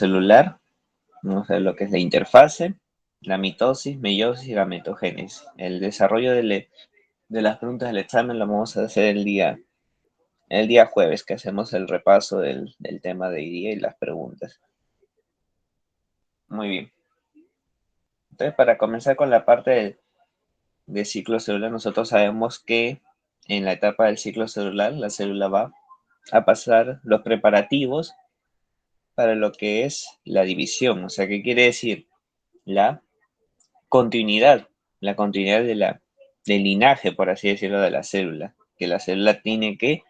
celular, vamos a ver lo que es la interfase, la mitosis, meiosis y gametogénesis. El desarrollo de las preguntas del examen lo vamos a hacer el día jueves, que hacemos el repaso del tema de hoy día y las preguntas. Muy bien. Entonces, para comenzar con la parte de ciclo celular, nosotros sabemos que en la etapa del ciclo celular, la célula va a pasar los preparativos para lo que es la división. O sea, ¿qué quiere decir? La continuidad, la continuidad del linaje, por así decirlo, de la célula. Que la célula tiene que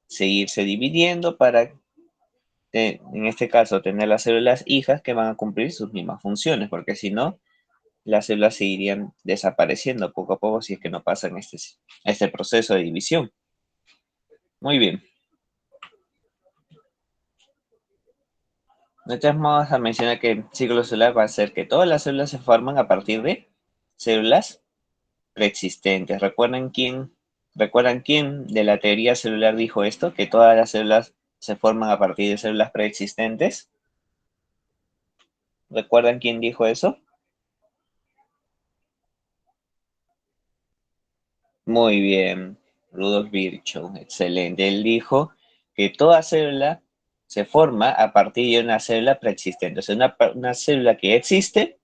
seguirse dividiendo para, en este caso, tener las células hijas que van a cumplir sus mismas funciones, porque si no, las células seguirían desapareciendo poco a poco si es que no pasan este proceso de división. Muy bien. Entonces vamos a mencionar que el ciclo celular va a ser que todas las células se forman a partir de células preexistentes. ¿Recuerdan quién de la teoría celular dijo esto? Que todas las células se forman a partir de células preexistentes. ¿Recuerdan quién dijo eso? Muy bien, Rudolf Virchow, excelente. Él dijo que toda célula se forma a partir de una célula preexistente. O sea, una célula que existe,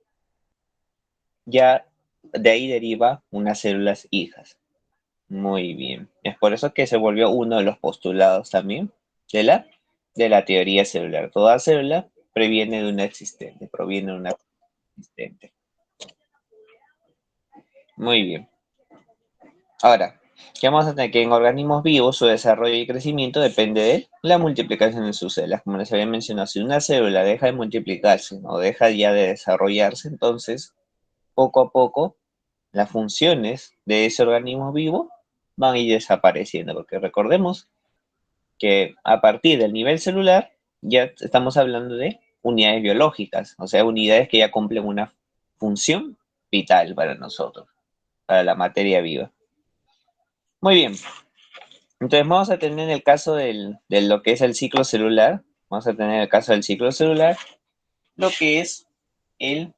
ya de ahí deriva unas células hijas. Muy bien. Es por eso que se volvió uno de los postulados también de la teoría celular. Toda célula proviene de una existente, proviene de una existente. Muy bien. Ahora, ¿qué vamos a tener? Que en organismos vivos su desarrollo y crecimiento depende de la multiplicación de sus células. Como les había mencionado, si una célula deja de multiplicarse o deja ya de desarrollarse, entonces, poco a poco, las funciones de ese organismo vivo van a ir desapareciendo. Porque recordemos que a partir del nivel celular ya estamos hablando de unidades biológicas, o sea, unidades que ya cumplen una función vital para nosotros, para la materia viva. Muy bien, entonces vamos a tener el caso de lo que es el ciclo celular, vamos a tener el caso del ciclo celular, lo que es el,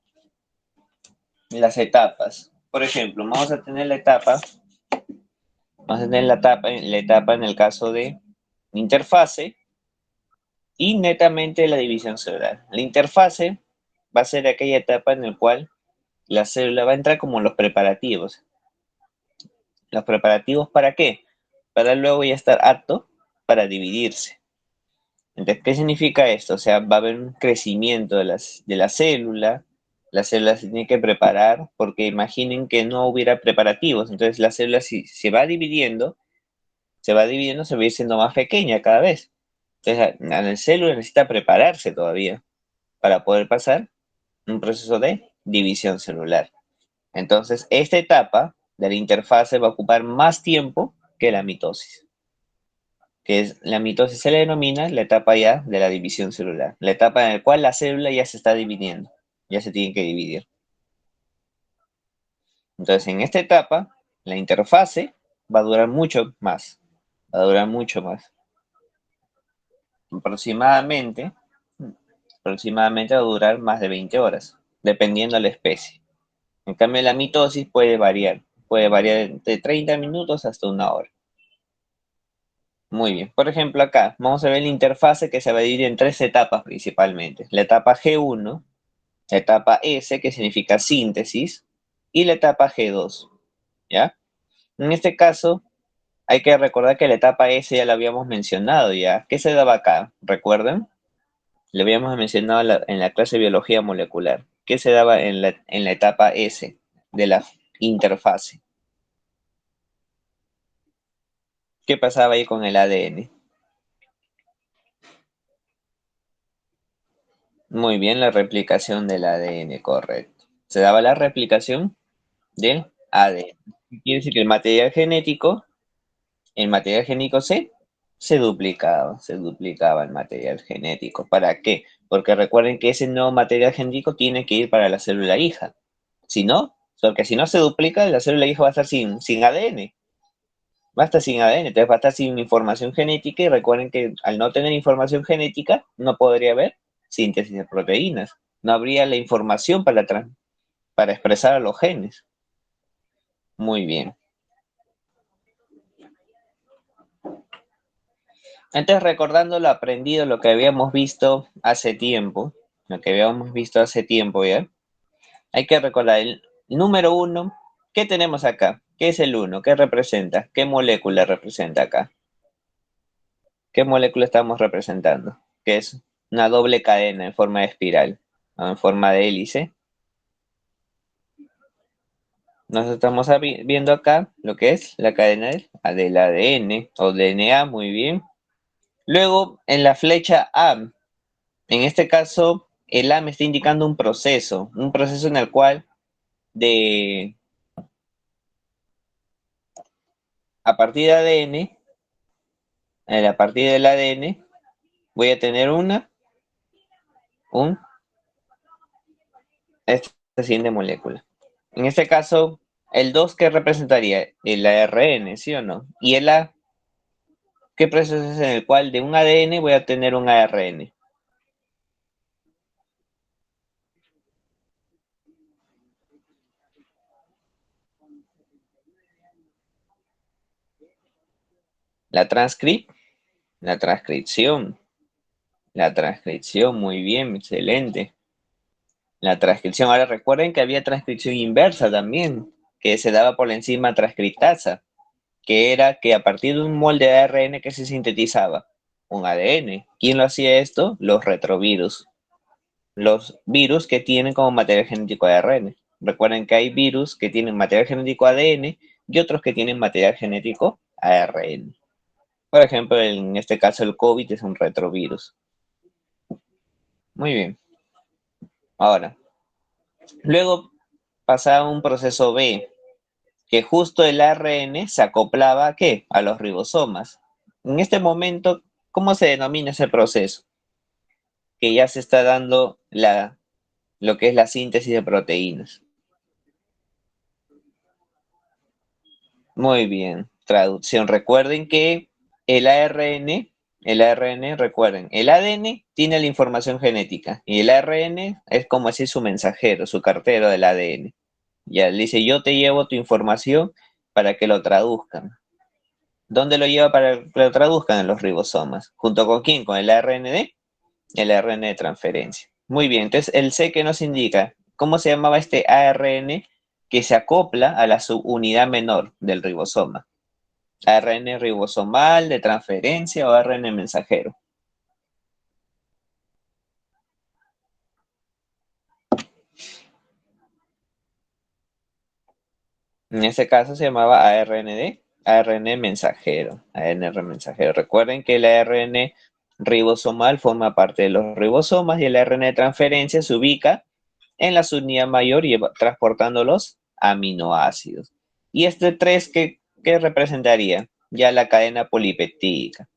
las etapas. Por ejemplo, vamos a tener la etapa en el caso de interfase, y netamente la división celular. La interfase va a ser aquella etapa en la cual la célula va a entrar como los preparativos. ¿Los preparativos para qué? Para luego ya estar apto para dividirse. Entonces, ¿qué significa esto? O sea, va a haber un crecimiento de la célula se tiene que preparar, porque imaginen que no hubiera preparativos, entonces la célula si se va dividiendo, se va a ir siendo más pequeña cada vez. Entonces, la célula necesita prepararse todavía para poder pasar un proceso de división celular. Entonces, esta etapa de la interfase va a ocupar más tiempo que la mitosis, que es la mitosis se le denomina la etapa ya de la división celular, la etapa en la cual la célula ya se está dividiendo, ya se tiene que dividir. Entonces, en esta etapa, la interfase va a durar mucho más, va a durar mucho más. Aproximadamente, aproximadamente va a durar más de 20 horas, dependiendo de la especie. En cambio, la mitosis puede variar de 30 minutos hasta una hora. Muy bien. Por ejemplo, acá vamos a ver la interfase que se va a dividir en tres etapas principalmente. La etapa G1, la etapa S, que significa síntesis, y la etapa G2, ¿ya? En este caso, hay que recordar que la etapa S ya la habíamos mencionado ya. ¿Qué se daba acá? ¿Recuerdan? Le habíamos mencionado en la clase de biología molecular. ¿Qué se daba en la etapa S de la interfase? ¿Qué pasaba ahí con el ADN? Muy bien, la replicación del ADN, correcto. Se daba la replicación del ADN. Quiere decir que el material genético se duplicaba el material genético. ¿Para qué? Porque recuerden que ese nuevo material genético tiene que ir para la célula hija. Si no, porque si no se duplica, la célula hija va a estar sin ADN. Va a estar sin ADN, entonces va a estar sin información genética, y recuerden que al no tener información genética no podría haber síntesis de proteínas. No habría la información para expresar a los genes. Muy bien. Entonces, recordando lo aprendido, lo que habíamos visto hace tiempo, ¿ya? Hay que recordar el número 1. ¿Qué tenemos acá? ¿Qué es el 1? ¿Qué representa? ¿Qué molécula representa acá? ¿Qué molécula estamos representando? Que es una doble cadena en forma de espiral, o en forma de hélice. Nos estamos viendo acá lo que es la cadena del ADN o DNA, muy bien. Luego, en la flecha A, en este caso, el A me está indicando un proceso en el cual de a partir de ADN, a partir del ADN, voy a tener esta siguiente molécula. En este caso, el 2, ¿qué representaría? El ARN, ¿sí o no? Y el A, ¿qué proceso es en el cual de un ADN voy a tener un ARN? La la transcripción, la transcripción, muy bien, excelente. La transcripción, ahora recuerden que había transcripción inversa también, que se daba por la enzima transcriptasa, que era que a partir de un molde de ARN que se sintetizaba un ADN. ¿Quién lo hacía esto? Los retrovirus. Los virus que tienen como material genético ARN. Recuerden que hay virus que tienen material genético ADN y otros que tienen material genético ARN. Por ejemplo, en este caso el COVID es un retrovirus. Muy bien. Ahora, luego pasaba un proceso B, que justo el ARN se acoplaba ¿a qué? A los ribosomas. En este momento, ¿cómo se denomina ese proceso? Que ya se está dando lo que es la síntesis de proteínas. Muy bien, traducción. Recuerden que el recuerden, el ADN tiene la información genética y el ARN es como así su mensajero, su cartero del ADN. Ya le dice, yo te llevo tu información para que lo traduzcan. ¿Dónde lo lleva para que lo traduzcan? En los ribosomas. ¿Junto con quién? Con el ARN el ARN de transferencia. Muy bien, entonces el C que nos indica cómo se llamaba este ARN que se acopla a la subunidad menor del ribosoma. ARN ribosomal de transferencia o ARN mensajero. En este caso se llamaba ARN mensajero. ARN mensajero. Recuerden que el ARN ribosomal forma parte de los ribosomas y el ARN de transferencia se ubica en la subunidad mayor y transportando los aminoácidos. ¿Y este 3 qué representaría? Ya la cadena polipeptídica.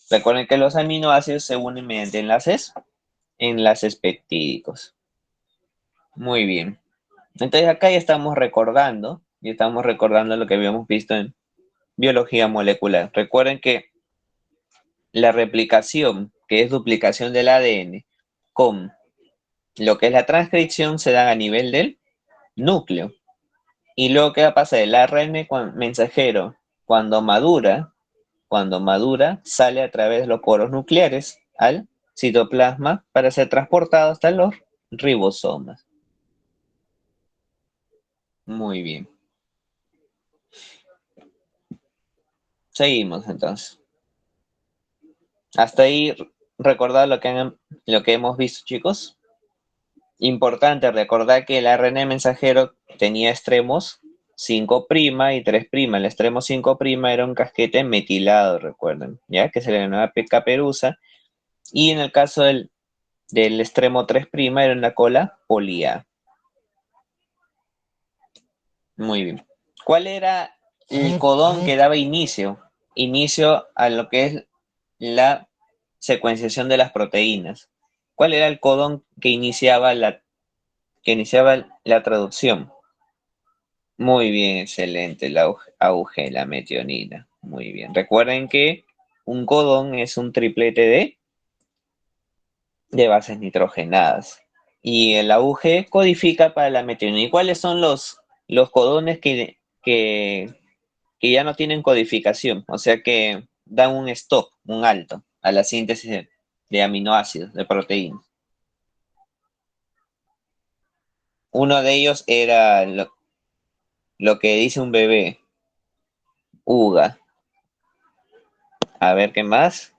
Recuerden que los aminoácidos se unen mediante enlaces peptídicos. Muy bien. Entonces acá ya estamos recordando lo que habíamos visto en biología molecular. Recuerden que la replicación, que es duplicación del ADN, con lo que es la transcripción se da a nivel del núcleo. Y luego, ¿qué va a pasar? El ARN mensajero, cuando madura, sale a través de los poros nucleares al citoplasma para ser transportado hasta los ribosomas. Muy bien. Seguimos entonces. Hasta ahí recordar lo que hemos visto, chicos. Importante recordar que el ARN mensajero tenía extremos 5' y 3'. El extremo 5' era un casquete metilado, recuerden, ¿ya? Que se le llamaba caperuza. Y en el caso del extremo 3' era una cola polía. Muy bien. ¿Cuál era el codón que daba inicio a lo que es la secuenciación de las proteínas? ¿Cuál era el codón que iniciaba la traducción? Muy bien, excelente, la AUG, la metionina. Muy bien. Recuerden que un codón es un triplete de bases nitrogenadas. Y el AUG codifica para la metionina. ¿Y cuáles son los codones que ya no tienen codificación? O sea que dan un stop, un alto a la síntesis de aminoácidos, de proteínas. Uno de ellos era lo que dice un bebé, UGA. A ver, ¿qué más?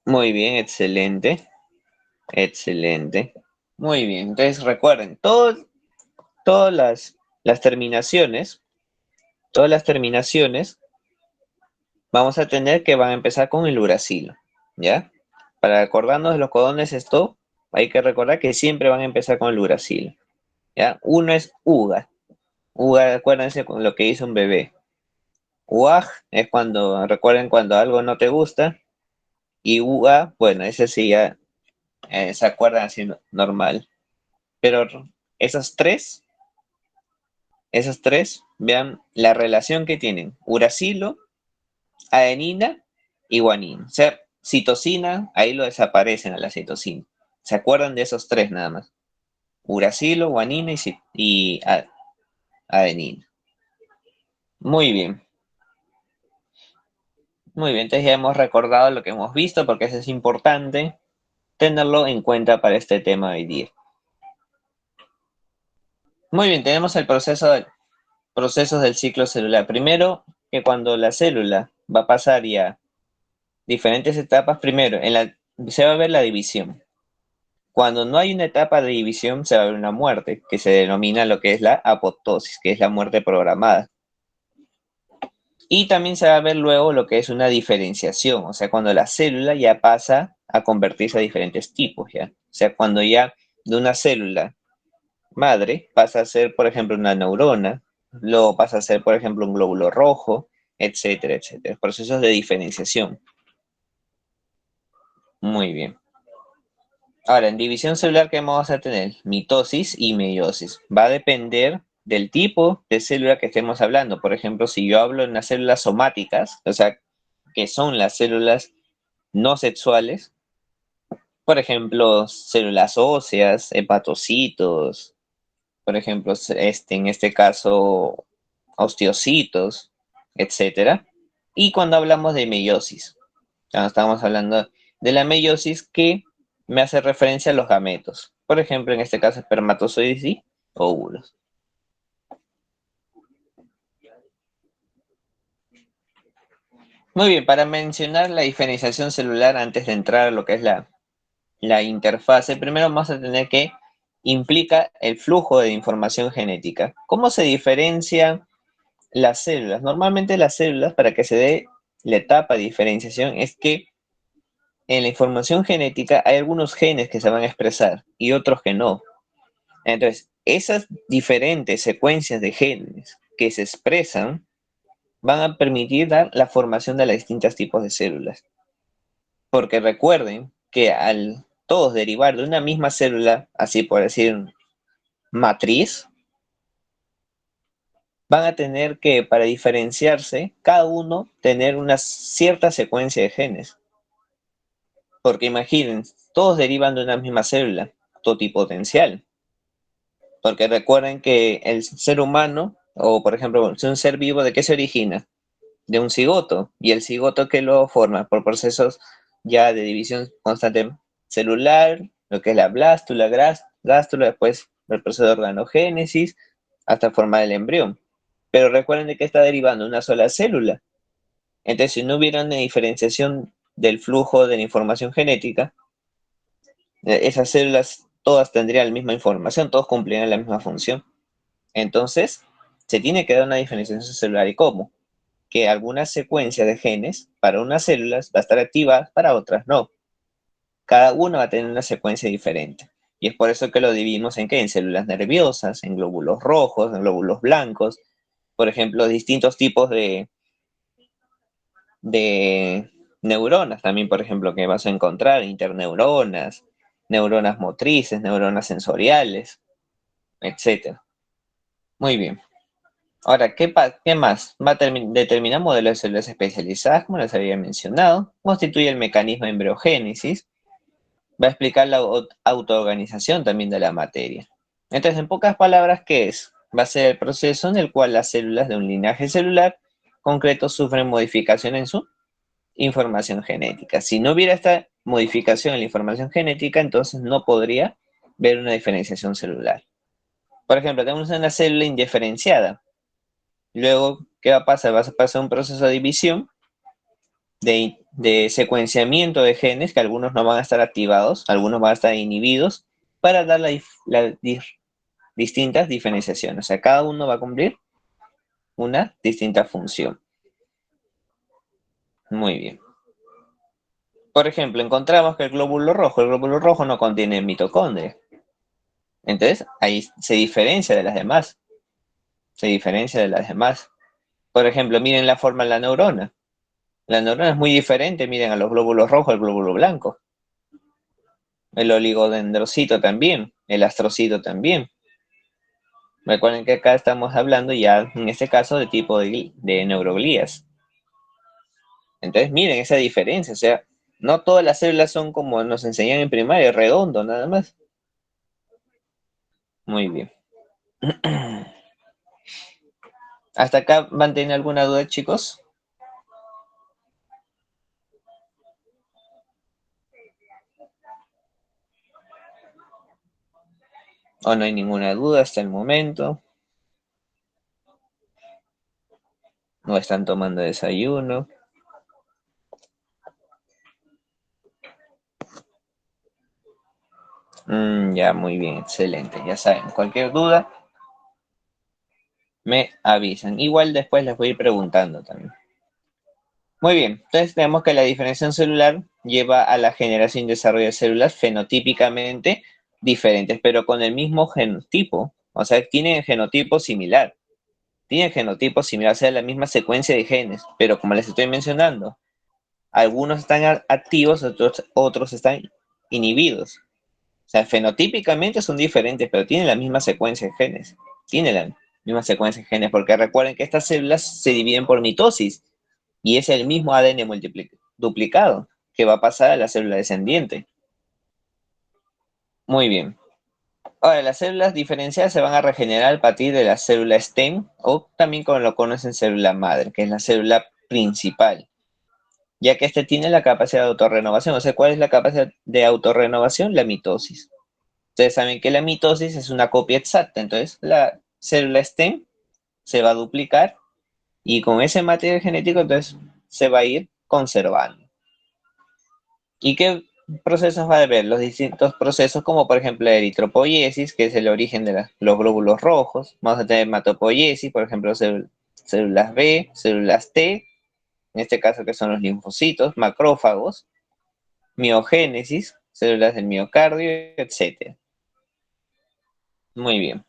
Muy bien, excelente, excelente. Muy bien, entonces recuerden, todas las terminaciones, todas las terminaciones, vamos a tener que van a empezar con el uracilo, ¿ya? Para acordarnos de los codones stop, hay que recordar que siempre van a empezar con el uracilo, ¿ya? Uno es UGA. UGA, acuérdense con lo que hizo un bebé. UAG es cuando, recuerden cuando algo no te gusta. Y UA, bueno, ese sí ya se acuerdan así normal. Pero esos tres, vean la relación que tienen. Uracilo, adenina y guanina. O sea, citosina, ahí lo desaparecen a la citosina. ¿Se acuerdan de esos tres nada más? Uracilo, guanina y adenina. Muy bien. Muy bien, entonces ya hemos recordado lo que hemos visto porque eso es importante tenerlo en cuenta para este tema de hoy día. Muy bien, tenemos el procesos del ciclo celular. Primero, que cuando la célula va a pasar ya diferentes etapas, primero se va a ver la división. Cuando no hay una etapa de división, se va a ver una muerte, que se denomina lo que es la apoptosis, que es la muerte programada. Y también se va a ver luego lo que es una diferenciación, o sea, cuando la célula ya pasa a convertirse a diferentes tipos, ¿ya? O sea, cuando ya de una célula madre pasa a ser, por ejemplo, una neurona, luego pasa a ser, por ejemplo, un glóbulo rojo, etcétera, etcétera. Procesos de diferenciación. Muy bien. Ahora, en división celular, ¿qué vamos a tener? Mitosis y meiosis. Va a depender del tipo de célula que estemos hablando. Por ejemplo, si yo hablo en las células somáticas, o sea, que son las células no sexuales, por ejemplo, células óseas, hepatocitos, por ejemplo, en este caso, osteocitos, etcétera. Y cuando hablamos de meiosis, cuando estamos hablando de la meiosis que me hace referencia a los gametos. Por ejemplo, en este caso, espermatozoides y óvulos. Muy bien, para mencionar la diferenciación celular antes de entrar a lo que es la interfase, primero vamos a tener que implica el flujo de información genética. ¿Cómo se diferencian las células? Normalmente las células, para que se dé la etapa de diferenciación, es que en la información genética hay algunos genes que se van a expresar y otros que no. Entonces, esas diferentes secuencias de genes que se expresan van a permitir dar la formación de los distintos tipos de células. Porque recuerden que al todos derivar de una misma célula, así por decir matriz, van a tener que, para diferenciarse, cada uno tener una cierta secuencia de genes. Porque imaginen, todos derivan de una misma célula, totipotencial. Porque recuerden que el ser humano, o por ejemplo, un ser vivo, ¿de qué se origina? De un cigoto. ¿Y el cigoto que lo forma? Por procesos ya de división constante celular, lo que es la blástula, gástula, después el proceso de organogénesis, hasta formar el embrión. Pero recuerden de que está derivando una sola célula. Entonces, si no hubiera una diferenciación del flujo de la información genética, esas células todas tendrían la misma información, todos cumplirían la misma función. Entonces, se tiene que dar una diferenciación celular. ¿Y cómo? Que alguna secuencia de genes para unas células va a estar activa, para otras no. Cada uno va a tener una secuencia diferente. Y es por eso que lo dividimos en qué? En células nerviosas, en glóbulos rojos, en glóbulos blancos, por ejemplo, distintos tipos de neuronas también, por ejemplo, que vas a encontrar, interneuronas, neuronas motrices, neuronas sensoriales, etcétera. Muy bien. Ahora, ¿qué más? Va a determinar modelos de células especializadas, como les había mencionado. Constituye el mecanismo de embriogénesis. Va a explicar la autoorganización también de la materia. Entonces, en pocas palabras, ¿qué es? Va a ser el proceso en el cual las células de un linaje celular concreto sufren modificación en su información genética. Si no hubiera esta modificación en la información genética, entonces no podría ver una diferenciación celular. Por ejemplo, tenemos una célula indiferenciada. Luego, ¿qué va a pasar? Va a pasar un proceso de división, de secuenciamiento de genes, que algunos no van a estar activados, algunos van a estar inhibidos, para dar distintas diferenciaciones. O sea, cada uno va a cumplir una distinta función. Muy bien. Por ejemplo, encontramos que el glóbulo rojo no contiene mitocondria. Entonces, ahí se diferencia de las demás. Se diferencia de las demás. Por ejemplo, miren la forma de la neurona. La neurona es muy diferente, miren a los glóbulos rojos, el glóbulo blanco. El oligodendrocito también, el astrocito también. Recuerden que acá estamos hablando ya, en este caso, de tipo de neuroglías. Entonces, miren esa diferencia. O sea, no todas las células son como nos enseñan en primaria, redondo, nada más. Muy bien. ¿Hasta acá van a tener alguna duda, chicos? ¿O no hay ninguna duda hasta el momento? ¿No están tomando desayuno? Ya, muy bien, excelente. Ya saben, cualquier duda me avisan. Igual después les voy a ir preguntando también. Muy bien, entonces tenemos que la diferenciación celular lleva a la generación y desarrollo de células fenotípicamente diferentes, pero con el mismo genotipo. O sea, tienen genotipo similar. Tienen genotipo similar, o sea, la misma secuencia de genes, pero como les estoy mencionando, algunos están activos, otros están inhibidos. O sea, fenotípicamente son diferentes, pero tienen la misma secuencia de genes. Tienen la misma secuencia de genes, porque recuerden que estas células se dividen por mitosis y es el mismo ADN duplicado que va a pasar a la célula descendiente. Muy bien. Ahora, las células diferenciadas se van a regenerar a partir de la célula stem o también como lo conocen célula madre, que es la célula principal, ya que este tiene la capacidad de autorrenovación. O sea, ¿cuál es la capacidad de autorrenovación? La mitosis. Ustedes saben que la mitosis es una copia exacta, entonces la célula stem se va a duplicar y con ese material genético entonces se va a ir conservando. ¿Y qué procesos va a haber? Los distintos procesos como por ejemplo la eritropoiesis, que es el origen de los glóbulos rojos. Vamos a tener hematopoiesis, por ejemplo células B, células T, en este caso que son los linfocitos, macrófagos, miogénesis, células del miocardio, etc. Muy bien.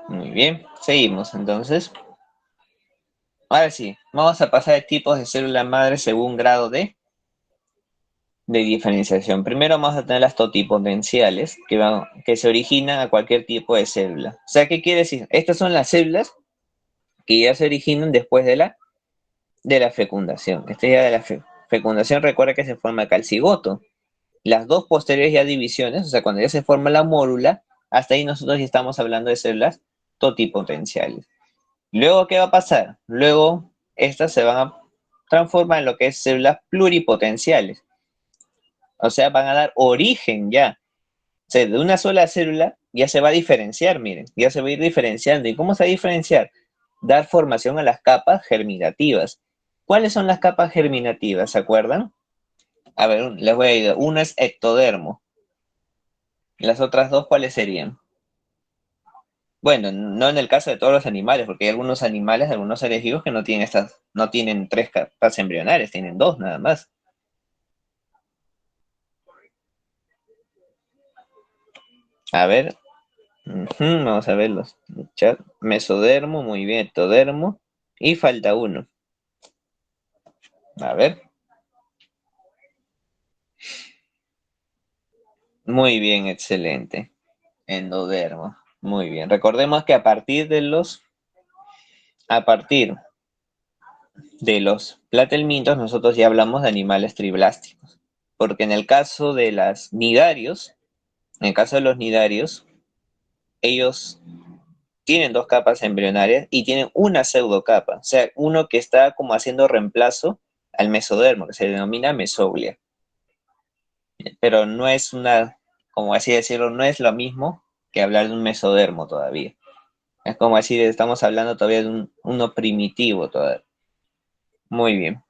Muy bien, seguimos entonces. Ahora sí, vamos a pasar de tipos de célula madre según grado de diferenciación. Primero vamos a tener las totipotenciales, que se originan a cualquier tipo de célula. O sea, ¿qué quiere decir? Estas son las células que ya se originan después de la fecundación. Este día de la fecundación recuerda que se forma acá el cigoto. Las dos posteriores ya divisiones, o sea, cuando ya se forma la mórula, hasta ahí nosotros ya estamos hablando de células totipotenciales. Luego, ¿qué va a pasar? Luego, estas se van a transformar en lo que es células pluripotenciales. O sea, van a dar origen ya. O sea, de una sola célula ya se va a diferenciar, miren, ya se va a ir diferenciando. ¿Y cómo se va a diferenciar? Dar formación a las capas germinativas. ¿Cuáles son las capas germinativas? ¿Se acuerdan? A ver, les voy a ir. Una es ectodermo. Las otras dos, ¿cuáles serían? Bueno, no en el caso de todos los animales, porque hay algunos animales, algunos seres vivos que no tienen tres capas embrionarias, tienen dos nada más. A ver, vamos a verlos. Chat. Mesodermo, muy bien, ectodermo. Y falta uno. A ver. Muy bien, excelente. Endodermo. Muy bien. Recordemos que a partir de los platelmintos nosotros ya hablamos de animales triblásticos. Porque en el caso de los nidarios, ellos tienen dos capas embrionarias y tienen una pseudocapa, o sea, uno que está como haciendo reemplazo al mesodermo, que se denomina mesoglia. Pero no es como así decirlo, no es lo mismo que hablar de un mesodermo todavía. Es como decir, estamos hablando todavía de uno primitivo todavía. Muy bien.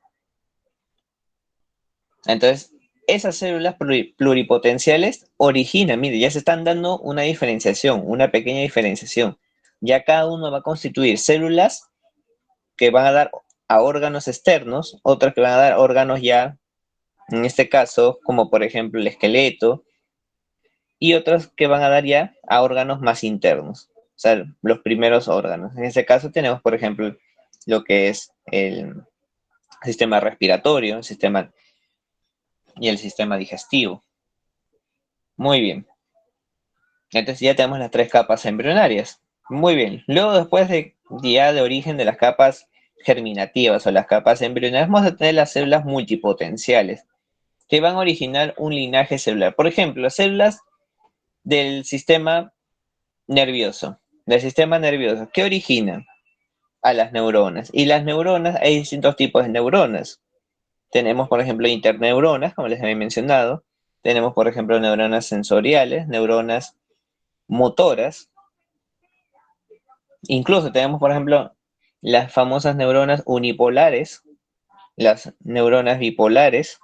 Entonces, esas células pluripotenciales originan, mire, ya se están dando una diferenciación, una pequeña diferenciación. Ya cada uno va a constituir células que van a dar a órganos externos, otras que van a dar órganos ya, en este caso, como por ejemplo el esqueleto, y otras que van a dar ya a órganos más internos, o sea, los primeros órganos. En este caso tenemos, por ejemplo, lo que es el sistema respiratorio, y el sistema digestivo. Muy bien. Entonces ya tenemos las tres capas embrionarias. Muy bien. Luego, después de origen de las capas germinativas o las capas embrionarias, vamos a tener las células multipotenciales, que van a originar un linaje celular. Por ejemplo, las células del sistema nervioso. Del sistema nervioso, ¿qué originan? A las neuronas. Y las neuronas, hay distintos tipos de neuronas. Tenemos, por ejemplo, interneuronas, como les había mencionado. Tenemos, por ejemplo, neuronas sensoriales, neuronas motoras. Incluso tenemos, por ejemplo, las famosas neuronas unipolares, las neuronas bipolares,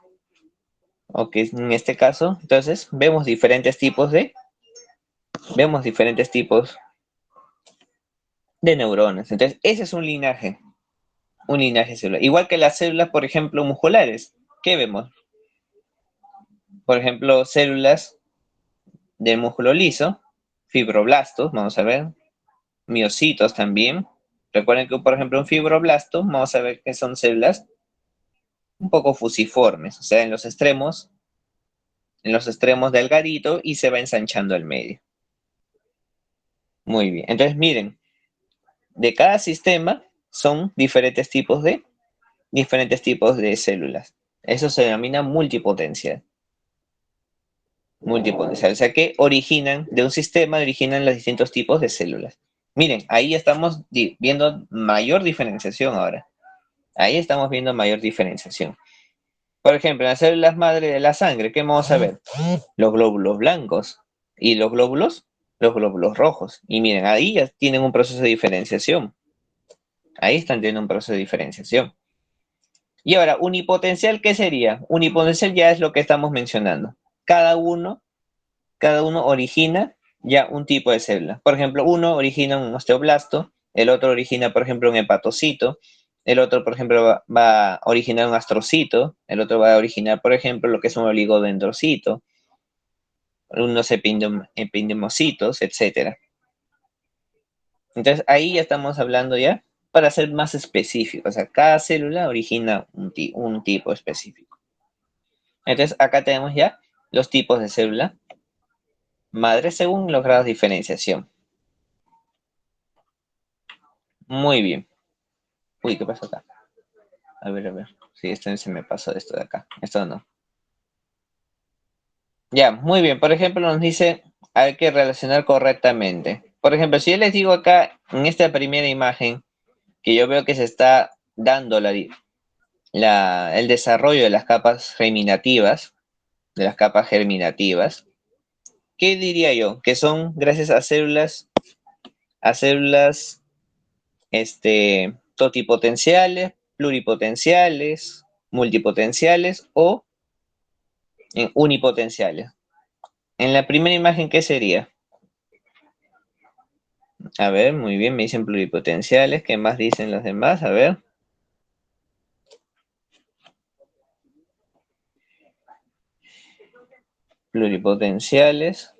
o que en este caso, entonces, vemos diferentes tipos de neuronas. Entonces, ese es un linaje celular. Igual que las células, por ejemplo, musculares. ¿Qué vemos? Por ejemplo, células del músculo liso, fibroblastos, vamos a ver, miocitos también. Recuerden que, por ejemplo, un fibroblasto, vamos a ver que son células un poco fusiformes, o sea, en los extremos delgadito y se va ensanchando al medio. Muy bien. Entonces, miren, de cada sistema son diferentes tipos de células. Eso se denomina multipotencial. Multipotencial. O sea que de un sistema originan los distintos tipos de células. Miren, ahí estamos viendo mayor diferenciación ahora. Ahí estamos viendo mayor diferenciación. Por ejemplo, en las células madre de la sangre, ¿qué vamos a ver? Los glóbulos blancos y los glóbulos rojos. Y miren, ahí ya tienen un proceso de diferenciación. Ahí están teniendo un proceso de diferenciación. Y ahora, unipotencial, ¿qué sería? Unipotencial ya es lo que estamos mencionando. Cada uno, cada uno origina ya un tipo de célula. Por ejemplo, uno origina un osteoblasto, el otro origina, por ejemplo, un hepatocito, el otro, por ejemplo, va a originar un astrocito, el otro va a originar, por ejemplo, lo que es un oligodendrocito, unos epidemocitos, etcétera. Entonces ahí ya estamos hablando ya para ser más específico, o sea, cada célula origina un tipo específico. Entonces acá tenemos ya los tipos de célula madre según los grados de diferenciación. Muy bien. Uy, ¿qué pasó acá? A ver, a ver. Sí, esto se me pasó esto de acá. Esto no. Ya, muy bien. Por ejemplo, nos dice hay que relacionar correctamente. Por ejemplo, si yo les digo acá en esta primera imagen que yo veo que se está dando el desarrollo de las capas germinativas, ¿qué diría yo? Que son gracias a células totipotenciales, pluripotenciales, multipotenciales o unipotenciales. En la primera imagen, ¿qué sería? A ver, muy bien, me dicen pluripotenciales. ¿Qué más dicen los demás? A ver. Pluripotenciales.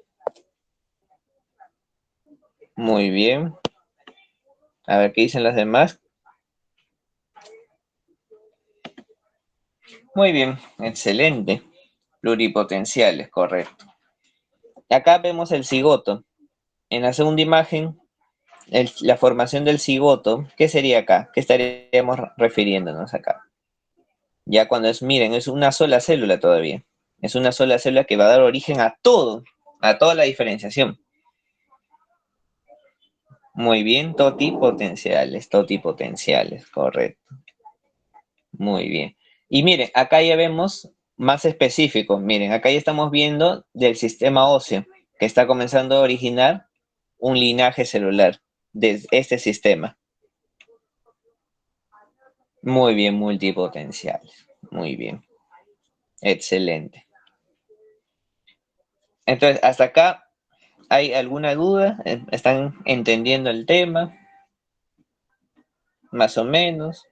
Muy bien. A ver qué dicen los demás. Muy bien, excelente. Pluripotenciales, correcto. Acá vemos el cigoto. En la segunda imagen, la formación del cigoto, ¿qué sería acá? ¿Qué estaríamos refiriéndonos acá? Ya cuando miren, es una sola célula todavía. Es una sola célula que va a dar origen a toda la diferenciación. Muy bien, totipotenciales, correcto. Muy bien. Y miren, acá ya vemos más específico. Miren, acá ya estamos viendo del sistema óseo, que está comenzando a originar un linaje celular de este sistema. Muy bien, multipotenciales. Muy bien. Excelente. Entonces, hasta acá, ¿hay alguna duda? ¿Están entendiendo el tema? Más o menos.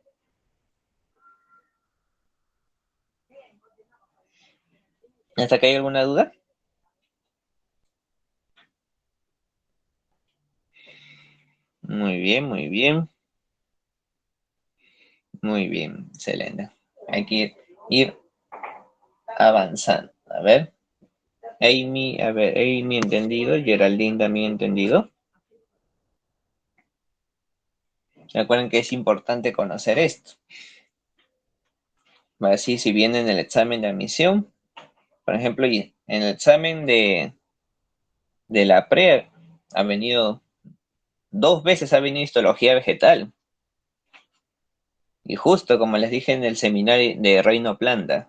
¿Hasta acá hay alguna duda? Muy bien, muy bien. Muy bien, excelente. Hay que ir avanzando. A ver. Amy, a ver, Amy entendido, Geraldine también entendido. Recuerden que es importante conocer esto. Así, si viene en el examen de admisión, por ejemplo, y en el examen de la pre, ha venido 2 veces, ha venido histología vegetal. Y justo como les dije en el seminario de Reino Planta,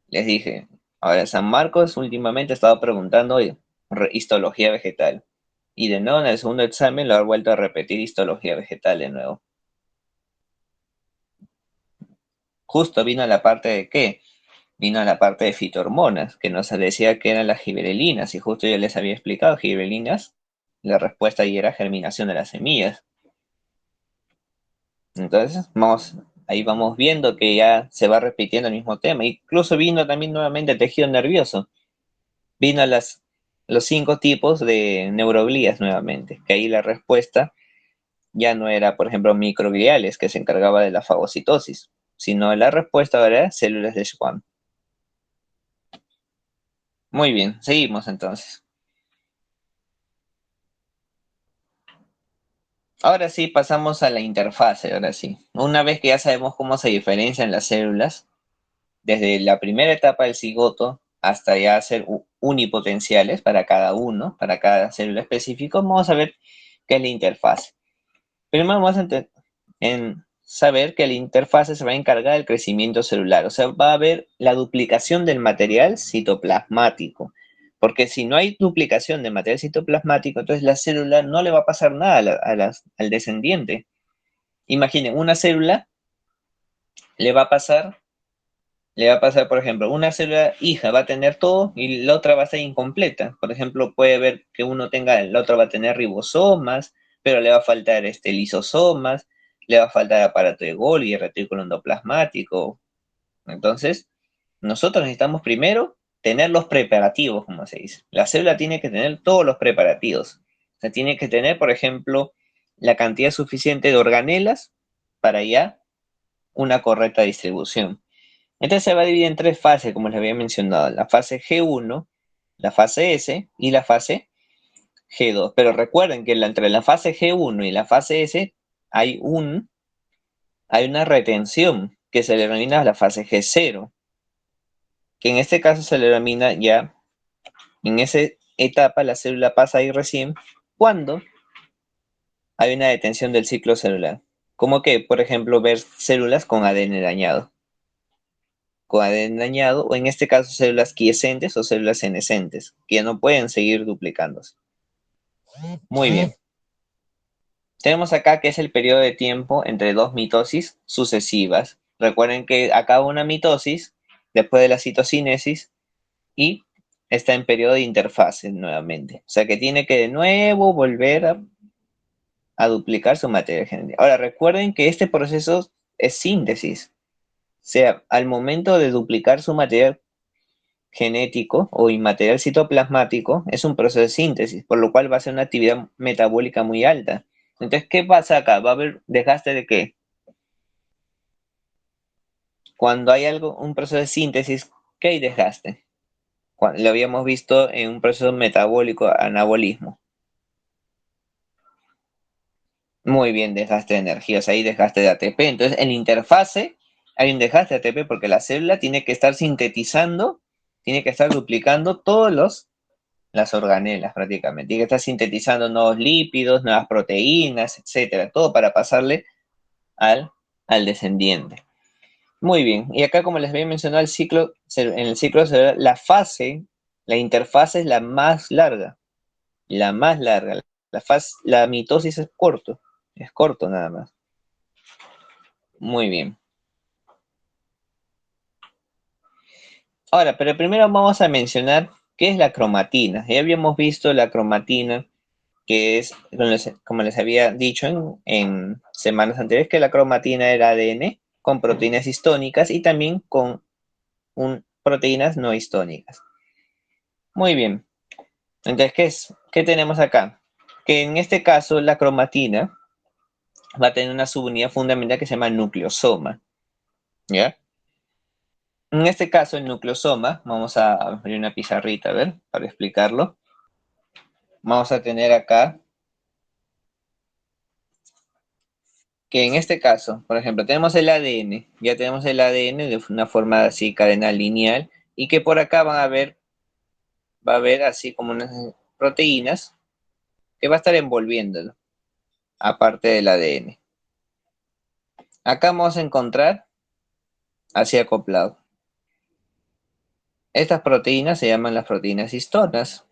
les dije, ahora San Marcos últimamente ha estado preguntando histología vegetal. Y de nuevo en el segundo examen lo ha vuelto a repetir histología vegetal de nuevo. Justo vino a la parte de qué, vino a la parte de fitohormonas, que nos decía que eran las giberelinas, y justo yo les había explicado giberelinas, la respuesta ahí era germinación de las semillas. Entonces, ahí vamos viendo que ya se va repitiendo el mismo tema. Incluso vino también nuevamente el tejido nervioso. Vino los 5 tipos de neuroglías nuevamente, que ahí la respuesta ya no era, por ejemplo, microgliales, que se encargaba de la fagocitosis, sino la respuesta ahora era células de Schwann. Muy bien, seguimos entonces. Ahora sí, pasamos a la interfase, ahora sí. Una vez que ya sabemos cómo se diferencian las células, desde la primera etapa del cigoto hasta ya ser unipotenciales para cada uno, para cada célula específica, vamos a ver qué es la interfase. Primero vamos a en saber que la interfase se va a encargar del crecimiento celular, o sea, va a haber la duplicación del material citoplasmático, porque si no hay duplicación de material citoplasmático, entonces la célula no le va a pasar nada al descendiente. Imaginen, una célula le va a pasar, por ejemplo, una célula hija va a tener todo y la otra va a ser incompleta. Por ejemplo, puede ver que uno tenga, la otra va a tener ribosomas, pero le va a faltar lisosomas, le va a faltar aparato de Golgi, retículo endoplasmático. Entonces, nosotros necesitamos primero tener los preparativos, como se dice. La célula tiene que tener todos los preparativos. O sea, tiene que tener, por ejemplo, la cantidad suficiente de organelas para ya una correcta distribución. Entonces se va a dividir en 3 fases, como les había mencionado. La fase G1, la fase S y la fase G2. Pero recuerden que entre la fase G1 y la fase S hay una retención que se le denomina la fase G0, que en este caso se le denomina ya, en esa etapa la célula pasa ahí recién cuando hay una detención del ciclo celular. Como que, por ejemplo, ver células con ADN dañado. Con ADN dañado, o en este caso células quiescentes o células senescentes, que ya no pueden seguir duplicándose. Muy bien. Tenemos acá que es el periodo de tiempo entre dos mitosis sucesivas. Recuerden que acaba una mitosis después de la citocinesis y está en periodo de interfase nuevamente. O sea que tiene que de nuevo volver a duplicar su materia genética. Ahora recuerden que este proceso es síntesis. O sea, al momento de duplicar su material genético o inmaterial citoplasmático, es un proceso de síntesis, por lo cual va a ser una actividad metabólica muy alta. Entonces, ¿qué pasa acá? ¿Va a haber desgaste de qué? Cuando hay un proceso de síntesis, ¿qué hay desgaste? Lo habíamos visto en un proceso metabólico, anabolismo. Muy bien, desgaste de energía, o sea, hay desgaste de ATP. Entonces, en la interfase hay un desgaste de ATP porque la célula tiene que estar sintetizando, tiene que estar duplicando las organelas prácticamente. Tiene que estar sintetizando nuevos lípidos, nuevas proteínas, etcétera, todo para pasarle al descendiente. Muy bien, y acá como les había mencionado, en el ciclo celular, la interfase es la más larga. La mitosis es corto nada más. Muy bien. Ahora, pero primero vamos a mencionar qué es la cromatina. Ya habíamos visto la cromatina, que es, como les había dicho en semanas anteriores, que la cromatina era ADN con proteínas histónicas y también con proteínas no histónicas. Muy bien. Entonces, ¿qué tenemos acá? Que en este caso la cromatina va a tener una subunidad fundamental que se llama nucleosoma. ¿Ya? En este caso, el nucleosoma, vamos a abrir una pizarrita, a ver, para explicarlo. Vamos a tener acá que en este caso, por ejemplo, tenemos el ADN, ya tenemos el ADN de una forma así, cadena lineal, y que por acá va a haber así como unas proteínas que va a estar envolviéndolo, aparte del ADN. Acá vamos a encontrar así acoplado. Estas proteínas se llaman las proteínas histonas.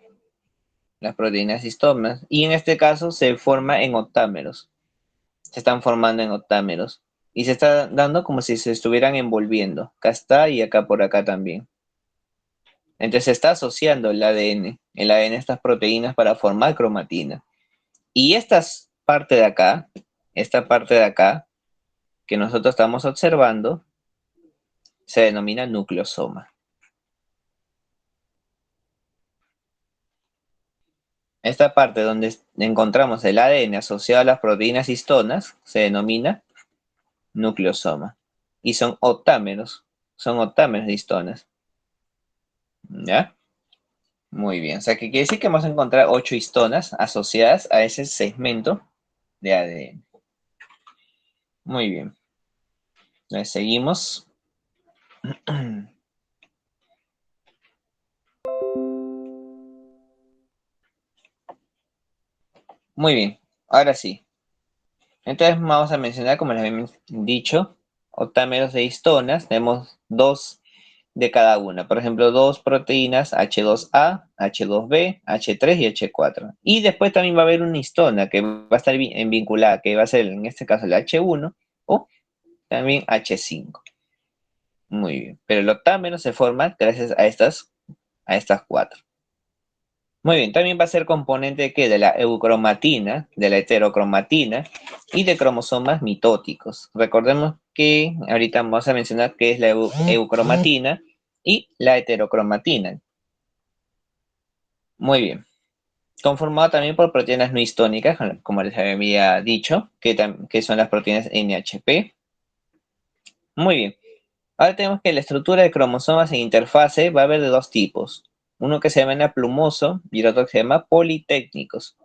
Las proteínas histonas. Y en este caso se forma en octámeros. Se están formando en octámeros. Y se está dando como si se estuvieran envolviendo. Acá está y acá por acá también. Entonces se está asociando el ADN a estas proteínas para formar cromatina. Y esta parte de acá, que nosotros estamos observando, se denomina nucleosoma. Esta parte donde encontramos el ADN asociado a las proteínas histonas se denomina nucleosoma. Y son octámeros de histonas. ¿Ya? Muy bien. O sea, que quiere decir que vamos a encontrar 8 histonas asociadas a ese segmento de ADN. Muy bien. Entonces, seguimos. Muy bien. Ahora sí. Entonces vamos a mencionar, como les habíamos dicho, octámeros de histonas. Tenemos dos de cada una. Por ejemplo, dos proteínas H2A, H2B, H3 y H4. Y después también va a haber una histona que va a estar vinculada, que va a ser en este caso el H1 o también H5. Muy bien. Pero el octámero se forma gracias a estas cuatro. Muy bien, también va a ser componente de, ¿qué? De la eucromatina, de la heterocromatina y de cromosomas mitóticos. Recordemos que ahorita vamos a mencionar qué es la eucromatina y la heterocromatina. Muy bien. Conformado también por proteínas no histónicas, como les había dicho, que son las proteínas NHP. Muy bien. Ahora tenemos que la estructura de cromosomas en interfase va a haber de dos tipos. Uno que se llama plumoso y el otro que se llama politécnicos.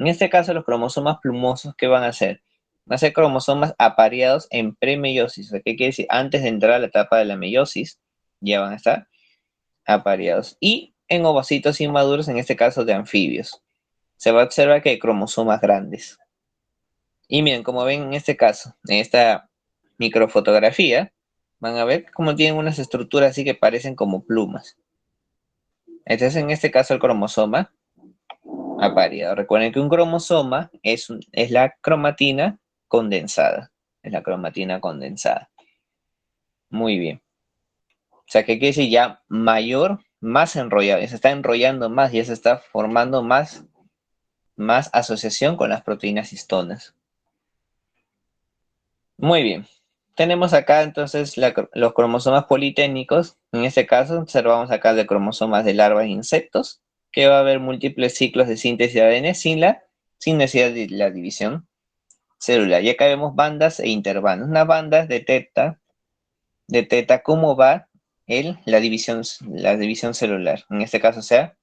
En este caso, los cromosomas plumosos, ¿qué van a hacer? Van a ser cromosomas apareados en premeiosis. ¿Qué quiere decir? Antes de entrar a la etapa de la meiosis, ya van a estar apareados. Y en ovocitos inmaduros, en este caso de anfibios. Se va a observar que hay cromosomas grandes. Y miren, como ven en este caso, en esta microfotografía, van a ver cómo tienen unas estructuras así que parecen como plumas. Entonces, en este caso, el cromosoma apareado. Recuerden que un cromosoma es la cromatina condensada. Es la cromatina condensada. Muy bien. O sea, que quiere decir ya mayor, más enrollado. Ya se está enrollando más, ya se está formando más asociación con las proteínas histonas. Muy bien. Tenemos acá entonces los cromosomas politécnicos. En este caso, observamos acá de cromosomas de larvas e insectos, que va a haber múltiples ciclos de síntesis de ADN sin necesidad de la división celular. Y acá vemos bandas e intervalos. Una banda detecta cómo va la división celular. En este caso sea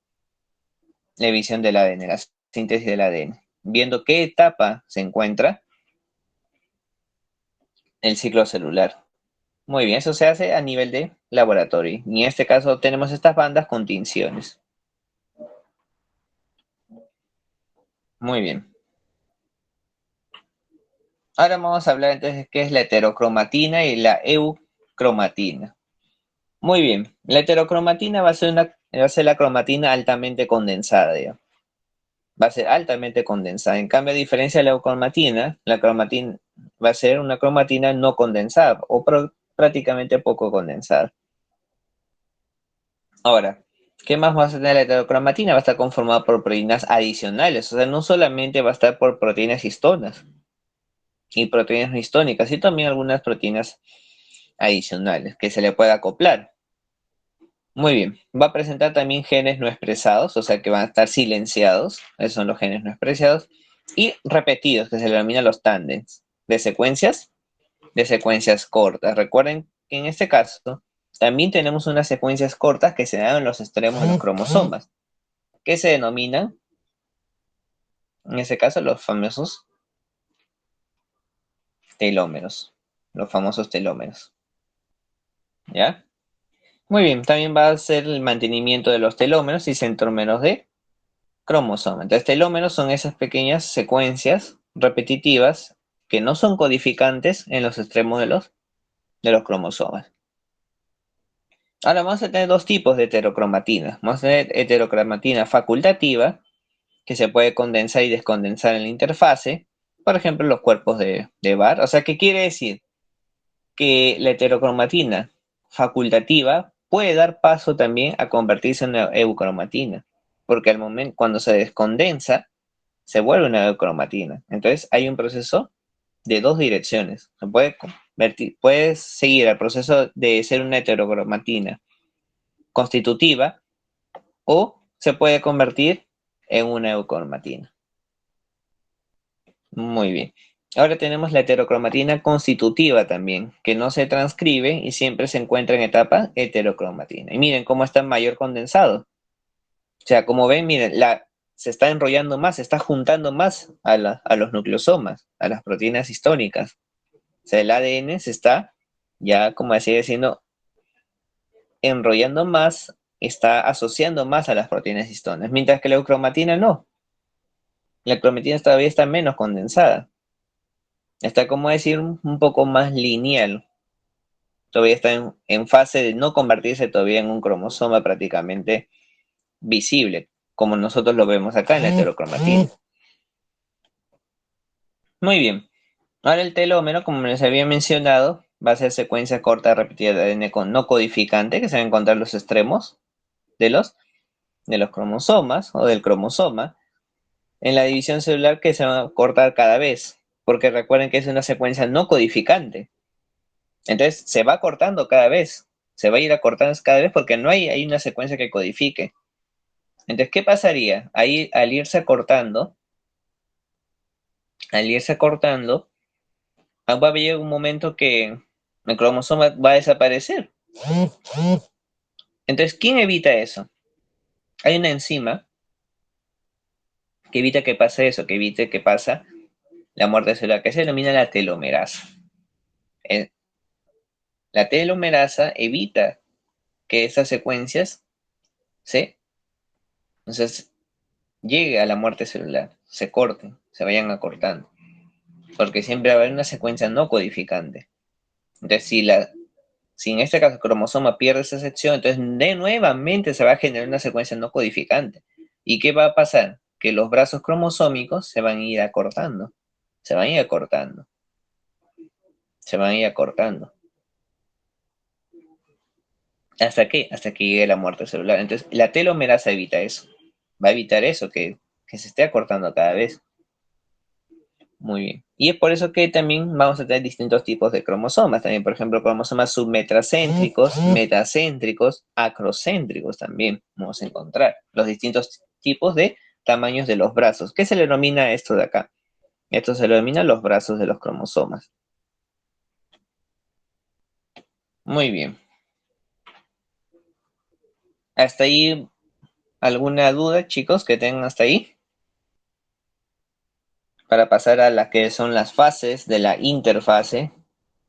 la división del ADN, la síntesis del ADN. Viendo qué etapa se encuentra el ciclo celular. Muy bien, eso se hace a nivel de laboratorio. Y en este caso tenemos estas bandas con tinciones. Muy bien. Ahora vamos a hablar entonces de qué es la heterocromatina y la eucromatina. Muy bien, la heterocromatina va a ser la cromatina altamente condensada, ya. Va a ser altamente condensada. En cambio, a diferencia de la cromatina va a ser una cromatina no condensada o prácticamente poco condensada. Ahora, ¿qué más va a tener la heterocromatina? Va a estar conformada por proteínas adicionales, o sea, no solamente va a estar por proteínas histonas y proteínas no histónicas, sino también algunas proteínas adicionales que se le pueda acoplar. Muy bien, va a presentar también genes no expresados, o sea que van a estar silenciados, esos son los genes no expresados, y repetidos, que se le denominan los tándems, de secuencias cortas. Recuerden que en este caso también tenemos unas secuencias cortas que se dan en los extremos de los cromosomas, que se denominan, en este caso, los famosos telómeros, los famosos telómeros, ¿ya? Muy bien, también va a ser el mantenimiento de los telómeros y centrómeros de cromosoma. Entonces, telómeros son esas pequeñas secuencias repetitivas que no son codificantes en los extremos de los cromosomas. Ahora vamos a tener dos tipos de heterocromatina. Vamos a tener heterocromatina facultativa, que se puede condensar y descondensar en la interfase, por ejemplo, los cuerpos de Barr. O sea, ¿qué quiere decir? Que la heterocromatina facultativa puede dar paso también a convertirse en una eucromatina, porque al momento cuando se descondensa, se vuelve una eucromatina. Entonces hay un proceso de dos direcciones. Se puede convertir, puedes seguir el proceso de ser una heterocromatina constitutiva o se puede convertir en una eucromatina. Muy bien. Ahora tenemos la heterocromatina constitutiva también, que no se transcribe y siempre se encuentra en etapa heterocromatina. Y miren cómo está mayor condensado. O sea, como ven, miren, se está enrollando más, se está juntando más a los nucleosomas, a las proteínas históricas. O sea, el ADN se está, ya como así diciendo, enrollando más, está asociando más a las proteínas histonas, mientras que la eucromatina no. La cromatina todavía está menos condensada. Está, como decir, un poco más lineal. Todavía está en fase de no convertirse todavía en un cromosoma prácticamente visible, como nosotros lo vemos acá en la heterocromatina. Muy bien. Ahora el telómero, como les había mencionado, va a ser secuencia corta repetida de ADN no codificante, que se va a encontrar en los extremos de los cromosomas o del cromosoma, en la división celular que se va a cortar cada vez, porque recuerden que es una secuencia no codificante. Entonces se va cortando cada vez, se va a ir acortando cada vez porque no hay una secuencia que codifique. Entonces, ¿qué pasaría? Ahí al irse cortando, va a llegar un momento que el cromosoma va a desaparecer. Entonces, ¿quién evita eso? Hay una enzima que evita que pase eso, que evite que pase la muerte celular, que se denomina la telomerasa. Eh, La telomerasa evita que esas secuencias se, entonces, llegue a la muerte celular, se corten, se vayan acortando, porque siempre va a haber una secuencia no codificante. Entonces, si en este caso el cromosoma pierde esa sección, entonces de nuevamente se va a generar una secuencia no codificante. ¿Y qué va a pasar? Que los brazos cromosómicos se van a ir acortando, se van a ir acortando, se van a ir acortando. ¿Hasta qué? Hasta que llegue la muerte celular. Entonces, la telomerasa evita eso. Va a evitar eso, que se esté acortando cada vez. Muy bien. Y es por eso que también vamos a tener distintos tipos de cromosomas. También, por ejemplo, cromosomas submetracéntricos, metacéntricos, acrocéntricos también vamos a encontrar. Los distintos tipos de tamaños de los brazos. ¿Qué se le denomina esto de acá? Esto se le denomina los brazos de los cromosomas. Muy bien. ¿Hasta ahí alguna duda, chicos, que tengan hasta ahí? Para pasar a las que son las fases de la interfase.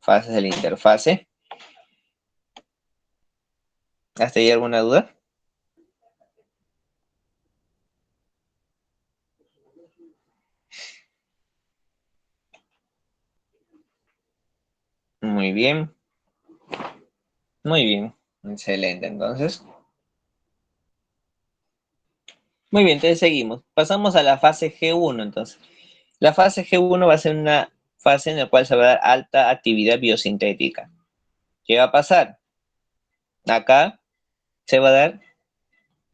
Fases de la interfase. ¿Hasta ahí alguna duda? Muy bien, muy bien. Excelente, entonces. Muy bien, entonces seguimos. Pasamos a la fase G1, entonces. La fase G1 va a ser una fase en la cual se va a dar alta actividad biosintética. ¿Qué va a pasar? Acá se va a dar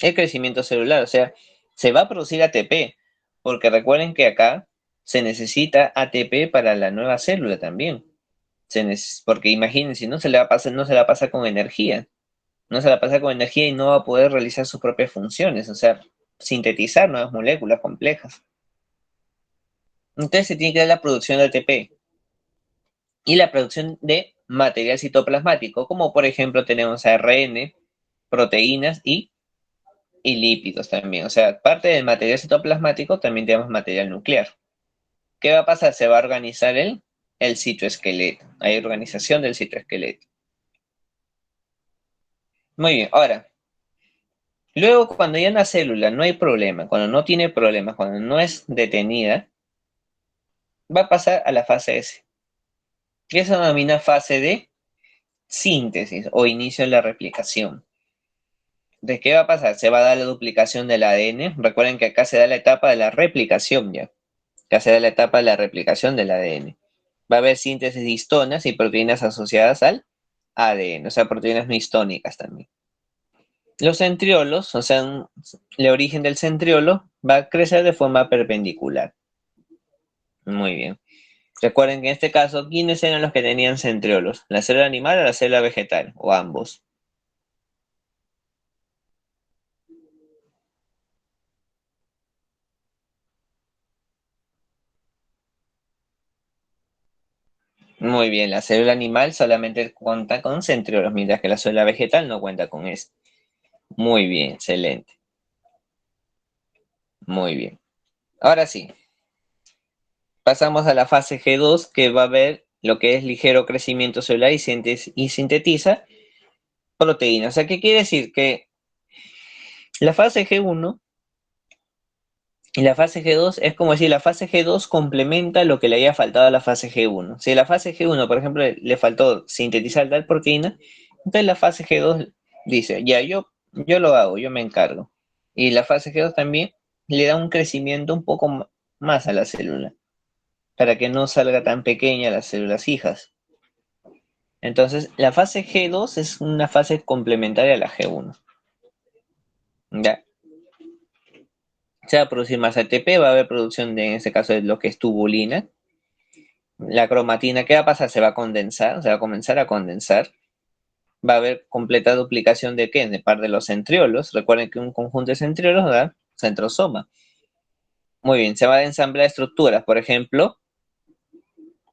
el crecimiento celular, o sea, se va a producir ATP, porque recuerden que acá se necesita ATP para la nueva célula también. Porque imagínense, no se le va a pasar, no se la pasa con energía, no se la pasa con energía y no va a poder realizar sus propias funciones, o sea, sintetizar nuevas moléculas complejas. Entonces se tiene que dar la producción de ATP y la producción de material citoplasmático, como por ejemplo tenemos ARN, proteínas y lípidos también. O sea, parte del material citoplasmático también tenemos material nuclear. ¿Qué va a pasar? Se va a organizar el citoesqueleto. Hay organización del citoesqueleto. Muy bien, ahora, luego cuando ya una célula no hay problema, cuando no tiene problemas, cuando no es detenida, va a pasar a la fase S, que se denomina fase de síntesis o inicio de la replicación. ¿De qué va a pasar? Se va a dar la duplicación del ADN. Recuerden que acá se da la etapa de la replicación ya. Acá se da la etapa de la replicación del ADN. Va a haber síntesis de histonas y proteínas asociadas al ADN, o sea, proteínas no histónicas también. Los centriolos, o sea, el origen del centriolo va a crecer de forma perpendicular. Muy bien. Recuerden que en este caso, ¿quiénes eran los que tenían centriolos? ¿La célula animal o la célula vegetal? O ambos. Muy bien, la célula animal solamente cuenta con centriolos, mientras que la célula vegetal no cuenta con esto. Muy bien, excelente. Muy bien. Ahora sí, pasamos a la fase G2, que va a ver lo que es ligero crecimiento celular y sintetiza proteínas. O sea, ¿qué quiere decir? Que la fase G1 y la fase G2 es como decir, la fase G2 complementa lo que le haya faltado a la fase G1. Si a la fase G1, por ejemplo, le faltó sintetizar tal proteína, entonces la fase G2 dice, ya, yo lo hago, yo me encargo. Y la fase G2 también le da un crecimiento un poco más a la célula, para que no salga tan pequeña las células hijas. Entonces, la fase G2 es una fase complementaria a la G1. ¿Ya? Se va a producir más ATP, va a haber producción de, en este caso, de lo que es tubulina. La cromatina, ¿qué va a pasar? Se va a condensar, se va a comenzar a condensar. Va a haber completa duplicación de qué? De par de los centriolos. Recuerden que un conjunto de centriolos da centrosoma. Muy bien, se va a ensamblar estructuras, por ejemplo,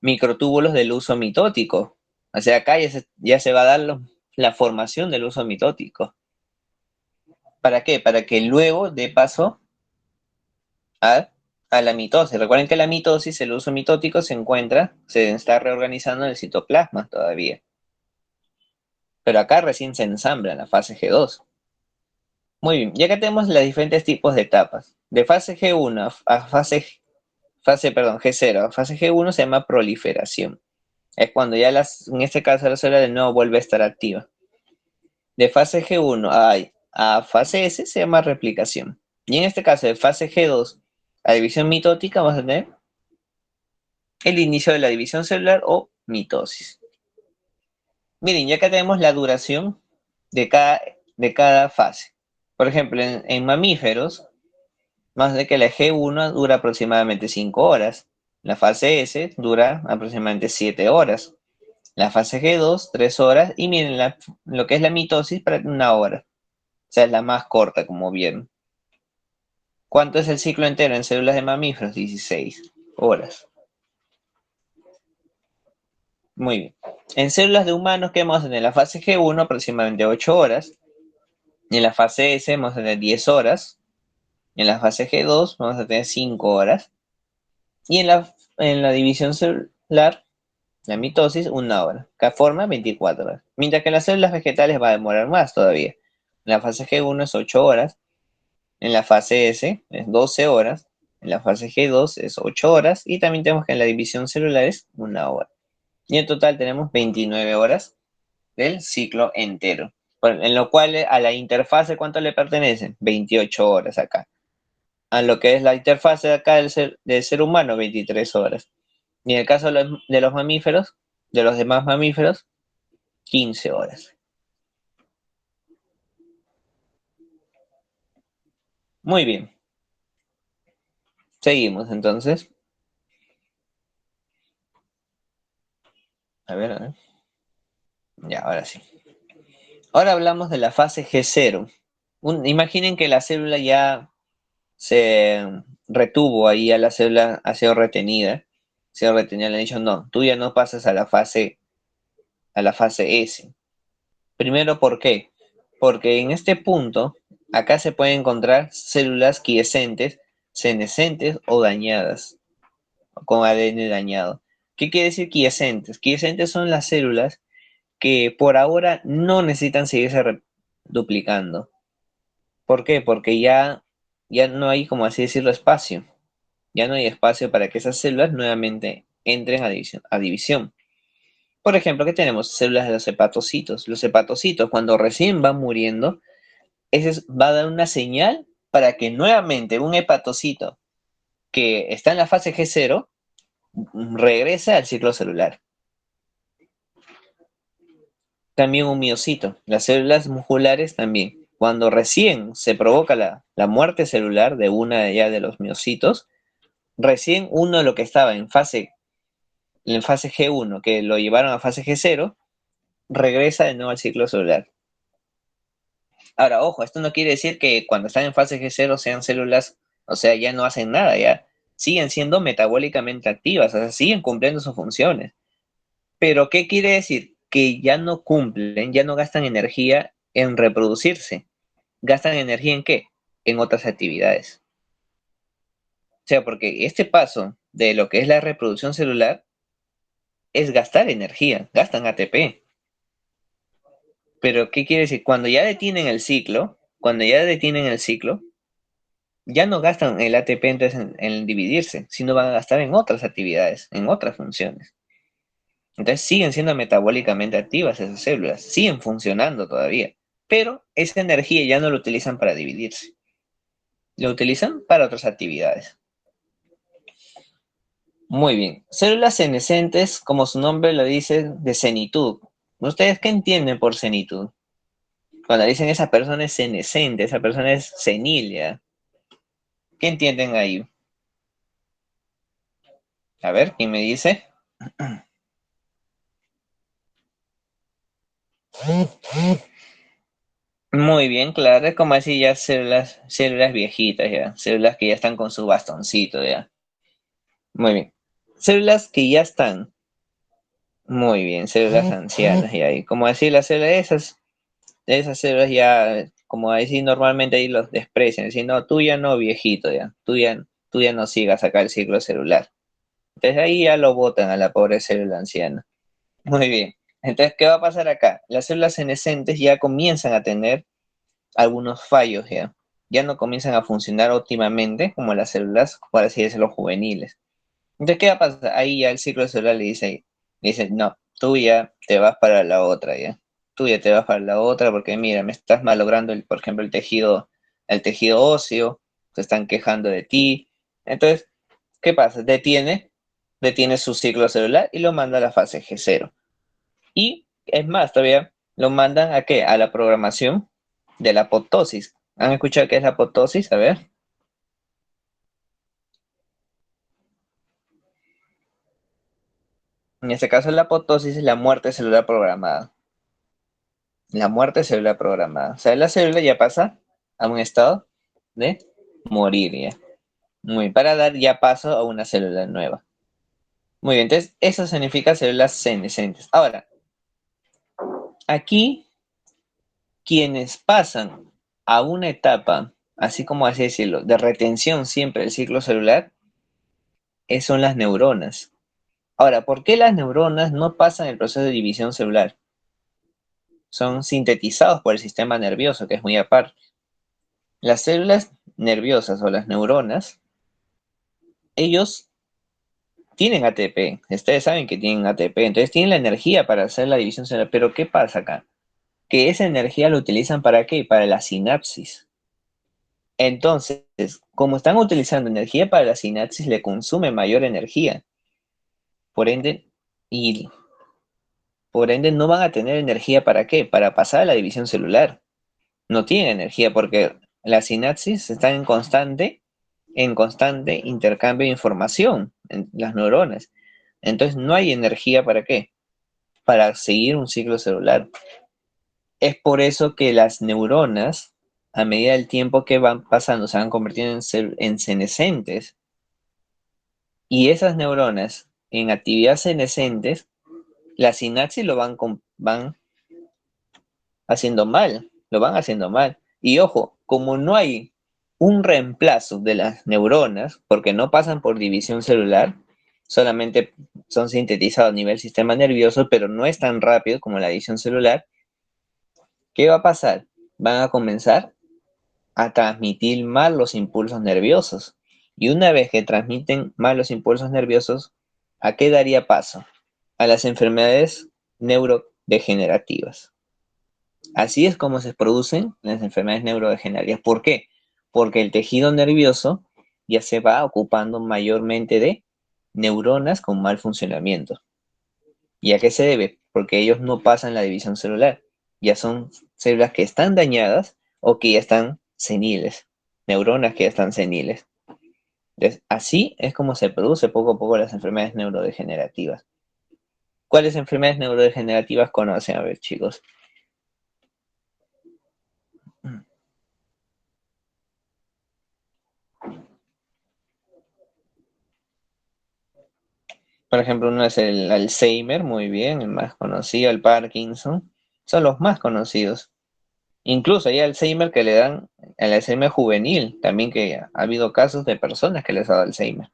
microtúbulos del uso mitótico. O sea, acá ya se va a dar la formación del uso mitótico. ¿Para qué? Para que luego dé paso a, a la mitosis. Recuerden que la mitosis, el uso mitótico, se está reorganizando en el citoplasma todavía. Pero acá recién se ensambla en la fase G2. Muy bien, ya que tenemos los diferentes tipos de etapas. De fase G1 a G0 a fase G1 se llama proliferación. Es cuando ya en este caso la célula de nuevo vuelve a estar activa. De fase G1 a fase S se llama replicación. Y en este caso de fase G2 a división mitótica vamos a tener el inicio de la división celular o mitosis. Miren, ya que tenemos la duración de cada fase. Por ejemplo, en mamíferos, más de que la G1 dura aproximadamente 5 horas. La fase S dura aproximadamente 7 horas. La fase G2, 3 horas. Y miren, lo que es la mitosis, para 1 hora. O sea, es la más corta, como vieron. ¿Cuánto es el ciclo entero en células de mamíferos? 16 horas. Muy bien. En células de humanos, ¿qué vamos a tener? La fase G1, aproximadamente 8 horas. En la fase S vamos a tener 10 horas. En la fase G2 vamos a tener 5 horas. Y en la división celular, la mitosis, 1 hora. Cada forma, 24 horas. Mientras que en las células vegetales va a demorar más todavía. En la fase G1 es 8 horas. En la fase S es 12 horas. En la fase G2 es 8 horas. Y también tenemos que en la división celular es 1 hora. Y en total tenemos 29 horas del ciclo entero. En lo cual a la interfase, ¿cuánto le pertenecen? 28 horas acá. A lo que es la interfase de acá del ser humano, 23 horas. Y en el caso de los mamíferos, de los demás mamíferos, 15 horas. Muy bien. Seguimos entonces. A ver, a ver. Ya, ahora sí. Ahora hablamos de la fase G0. Imaginen que la célula ya se retuvo ahí, a la célula ha sido retenida. Le han dicho, no, tú ya no pasas a la fase S. Primero, ¿por qué? Porque en este punto, acá se pueden encontrar células quiescentes, senescentes o dañadas, con ADN dañado. ¿Qué quiere decir quiescentes? Quiescentes son las células que por ahora no necesitan seguirse duplicando. ¿Por qué? Porque ya no hay, como así decirlo, espacio. Ya no hay espacio para que esas células nuevamente entren a división. Por ejemplo, ¿qué tenemos? Células de los hepatocitos. Los hepatocitos, cuando recién van muriendo, ese va a dar una señal para que nuevamente un hepatocito que está en la fase G0 regrese al ciclo celular. También un miocito. Las células musculares también. Cuando recién se provoca la muerte celular de una ya de los miocitos, recién uno de lo que estaba en fase G1, que lo llevaron a fase G0, regresa de nuevo al ciclo celular. Ahora, ojo, esto no quiere decir que cuando están en fase G0 sean células, o sea, ya no hacen nada, ya siguen siendo metabólicamente activas, o sea, siguen cumpliendo sus funciones. Pero, ¿qué quiere decir? Que ya no cumplen, ya no gastan energía en reproducirse. ¿Gastan energía en qué? En otras actividades. O sea, porque este paso de lo que es la reproducción celular es gastar energía, gastan ATP. Pero, ¿qué quiere decir? Cuando ya detienen el ciclo, ya no gastan el ATP entonces en dividirse, sino van a gastar en otras actividades, en otras funciones. Entonces siguen siendo metabólicamente activas esas células, siguen funcionando todavía, pero esa energía ya no la utilizan para dividirse, la utilizan para otras actividades. Muy bien. Células senescentes, como su nombre lo dice, de senitud. ¿Ustedes qué entienden por senitud? Cuando dicen esa persona es senescente, esa persona es senil, ¿ya? ¿Qué entienden ahí? A ver, ¿quién me dice? Muy bien, claro, es como así ya células viejitas ya, células que ya están con su bastoncito ya. Muy bien. Células que ya están, muy bien, células ancianas ya. Y como decir las células, esas células ya, como decir normalmente ahí los desprecian, decir, no, tú ya no viejito ya, tú ya no sigas acá el ciclo celular. Entonces ahí ya lo botan a la pobre célula anciana. Muy bien. Entonces, ¿qué va a pasar acá? Las células senescentes ya comienzan a tener algunos fallos ya. Ya no comienzan a funcionar óptimamente como las células, por así decirlo, juveniles. Entonces, ¿qué va a pasar? Ahí ya el ciclo celular le dice, no, tú ya te vas para la otra, ya. Tú ya te vas para la otra porque mira, me estás malogrando, por ejemplo, el tejido óseo, se están quejando de ti. Entonces, ¿qué pasa? Detiene su ciclo celular y lo manda a la fase G0. Y es más, todavía lo mandan ¿a qué? A la programación de la apoptosis. ¿Han escuchado qué es la apoptosis? A ver. En este caso, la apoptosis es la muerte celular programada. La muerte celular programada. O sea, la célula ya pasa a un estado de morir ya. Para dar ya paso a una célula nueva. Muy bien, entonces eso significa células senescentes. Ahora, aquí quienes pasan a una etapa, así como así decirlo, de retención siempre del ciclo celular, son las neuronas. Ahora, ¿por qué las neuronas no pasan el proceso de división celular? Son sintetizados por el sistema nervioso, que es muy aparte. Las células nerviosas o las neuronas, ellos tienen ATP. Ustedes saben que tienen ATP, entonces tienen la energía para hacer la división celular. Pero ¿qué pasa acá? Que esa energía la utilizan ¿para qué? Para la sinapsis. Entonces, como están utilizando energía para la sinapsis, le consume mayor energía. Por ende, y por ende no van a tener energía ¿para qué? Para pasar a la división celular. No tienen energía porque las sinapsis están en constante intercambio de información en las neuronas. Entonces no hay energía ¿para qué? Para seguir un ciclo celular. Es por eso que las neuronas, a medida del tiempo que van pasando, se van convirtiendo en senescentes. Y esas neuronas, en actividad senescentes, la sinapsis van haciendo mal, lo van haciendo mal. Y ojo, como no hay un reemplazo de las neuronas, porque no pasan por división celular, solamente son sintetizados a nivel sistema nervioso, pero no es tan rápido como la división celular, ¿qué va a pasar? Van a comenzar a transmitir mal los impulsos nerviosos. Y una vez que transmiten mal los impulsos nerviosos, ¿a qué daría paso? A las enfermedades neurodegenerativas. Así es como se producen las enfermedades neurodegenerativas. ¿Por qué? Porque el tejido nervioso ya se va ocupando mayormente de neuronas con mal funcionamiento. ¿Y a qué se debe? Porque ellos no pasan la división celular. Ya son células que están dañadas o que ya están seniles. Neuronas que ya están seniles. Entonces, así es como se produce poco a poco las enfermedades neurodegenerativas. ¿Cuáles enfermedades neurodegenerativas conocen? A ver, chicos. Por ejemplo, uno es el Alzheimer, muy bien, el más conocido, el Parkinson. Son los más conocidos. Incluso hay Alzheimer que le dan el Alzheimer juvenil, también que ha habido casos de personas que les ha dado Alzheimer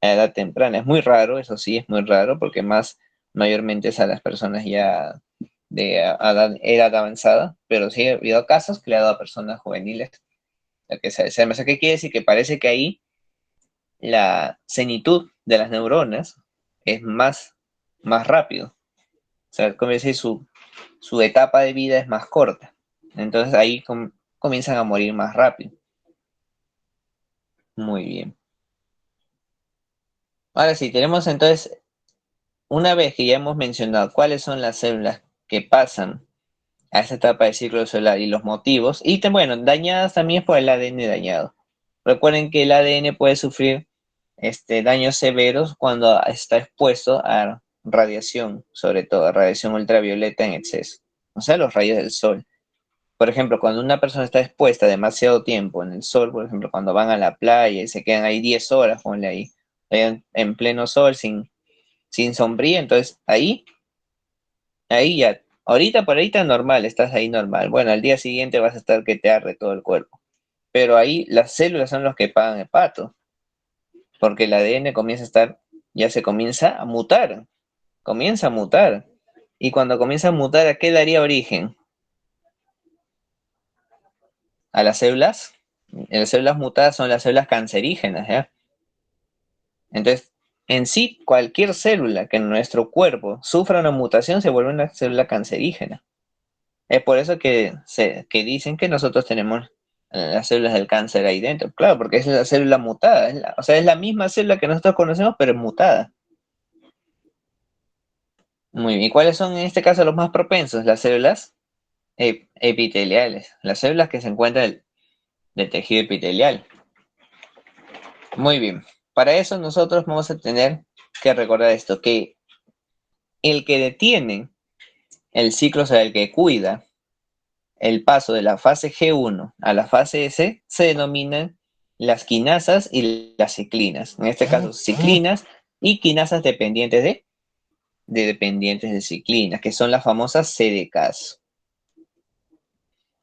a edad temprana. Es muy raro, eso sí, es muy raro, porque más mayormente es a las personas ya de edad avanzada, pero sí ha habido casos que le ha dado a personas juveniles. O sea, ¿qué quiere decir? Que parece que ahí la senitud de las neuronas es más rápido. O sea, como decir, su etapa de vida es más corta. Entonces ahí comienzan a morir más rápido. Muy bien. Ahora sí, tenemos entonces, una vez que ya hemos mencionado cuáles son las células que pasan a esa etapa del ciclo celular y los motivos, y bueno, dañadas también es por el ADN dañado. Recuerden que el ADN puede sufrir daños severos cuando está expuesto a radiación, sobre todo a radiación ultravioleta en exceso, o sea, los rayos del sol. Por ejemplo, cuando una persona está expuesta demasiado tiempo en el sol, por ejemplo, cuando van a la playa y se quedan ahí 10 horas, ponle ahí, en pleno sol, sin sombría, entonces ahí ya, ahorita por ahorita normal, estás ahí normal. Bueno, al día siguiente vas a estar que te arde todo el cuerpo. Pero ahí las células son los que pagan el pato, porque el ADN ya se comienza a mutar. Y cuando comienza a mutar, ¿a qué daría origen? A las células. Las células mutadas son las células cancerígenas, ¿ya? Entonces, en sí, cualquier célula que en nuestro cuerpo sufra una mutación se vuelve una célula cancerígena. Es por eso que dicen que nosotros tenemos las células del cáncer ahí dentro. Claro, porque es la célula mutada. O sea, es la misma célula que nosotros conocemos, pero es mutada. Muy bien. ¿Y cuáles son en este caso los más propensos? Las células epiteliales. Las células que se encuentran del tejido epitelial. Muy bien. Para eso nosotros vamos a tener que recordar esto, que el que detiene el ciclo, o sea, el que cuida el paso de la fase G1 a la fase S, se denominan las quinasas y las ciclinas. En este caso, ciclinas y quinasas dependientes de ciclinas, que son las famosas CDKs.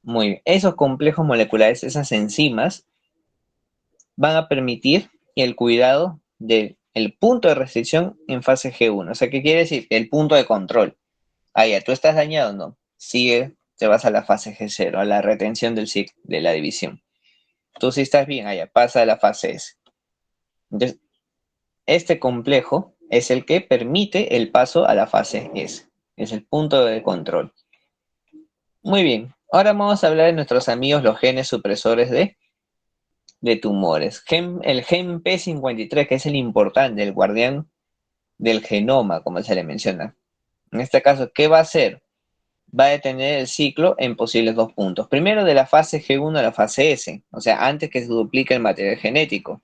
Muy bien. Esos complejos moleculares, esas enzimas, van a permitir el cuidado del punto de restricción en fase G1. O sea, ¿qué quiere decir? El punto de control. Ah, ya, ¿tú estás dañado? No. Sigue, te vas a la fase G0, a la retención del ciclo, de la división. Tú sí estás bien, allá, pasa a la fase S. Entonces, este complejo es el que permite el paso a la fase S. Es el punto de control. Muy bien. Ahora vamos a hablar de nuestros amigos los genes supresores de tumores. El gen P53, que es el importante, el guardián del genoma, como se le menciona. En este caso, ¿qué va a hacer? Va a detener el ciclo en posibles dos puntos. Primero, de la fase G1 a la fase S, o sea, antes que se duplique el material genético.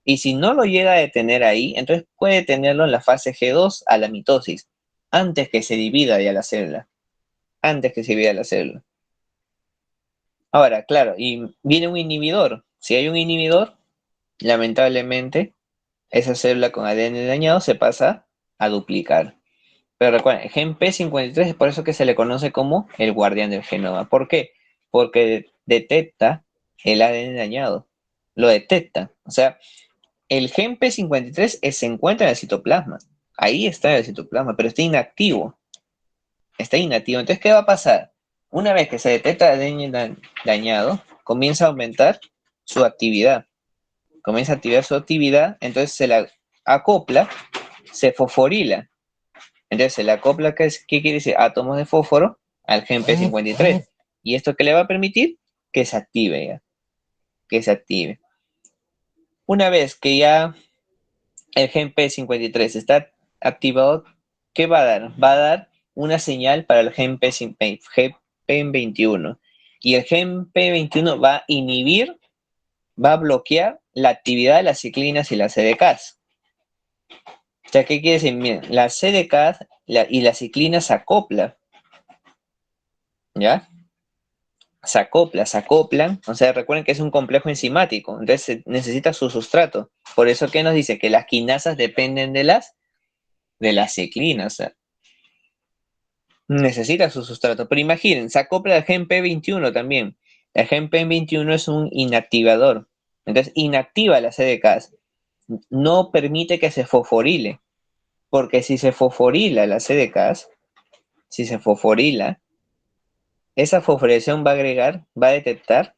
Y si no lo llega a detener ahí, entonces puede tenerlo en la fase G2 a la mitosis, antes que se divida ya la célula. Antes que se divida la célula. Ahora, claro, y viene un inhibidor. Si hay un inhibidor, lamentablemente, esa célula con ADN dañado se pasa a duplicar. Pero recuerden, el gen P53 es por eso que se le conoce como el guardián del genoma. ¿Por qué? Porque detecta el ADN dañado. Lo detecta. O sea, el gen P53 se encuentra en el citoplasma. Ahí está el citoplasma, pero está inactivo. Está inactivo. Entonces, ¿qué va a pasar? Una vez que se detecta ADN dañado, comienza a aumentar su actividad. Comienza a activar su actividad, entonces se la acopla, se fosforila. Entonces se le acopla, ¿qué quiere decir? Átomos de fósforo al gen P53. ¿Y esto qué le va a permitir? Que se active ya, que se active. Una vez que ya el gen P53 está activado, ¿qué va a dar? Va a dar una señal para el gen P21. Y el gen P21 va a inhibir, va a bloquear la actividad de las ciclinas y las CDKs. O sea, ¿qué quiere decir? Miren, las CDKs y la ciclina se acoplan, ¿ya? Se acoplan, o sea, recuerden que es un complejo enzimático, entonces se necesita su sustrato. Por eso que nos dice que las quinasas dependen de las ciclinas, o sea, necesita su sustrato. Pero imaginen, se acopla al gen P21 también. El gen P21 es un inactivador, entonces inactiva las CDKs, no permite que se fosforile, porque si se fosforila las CDKs, si se fosforila, esa fosforilación va a agregar, va a detectar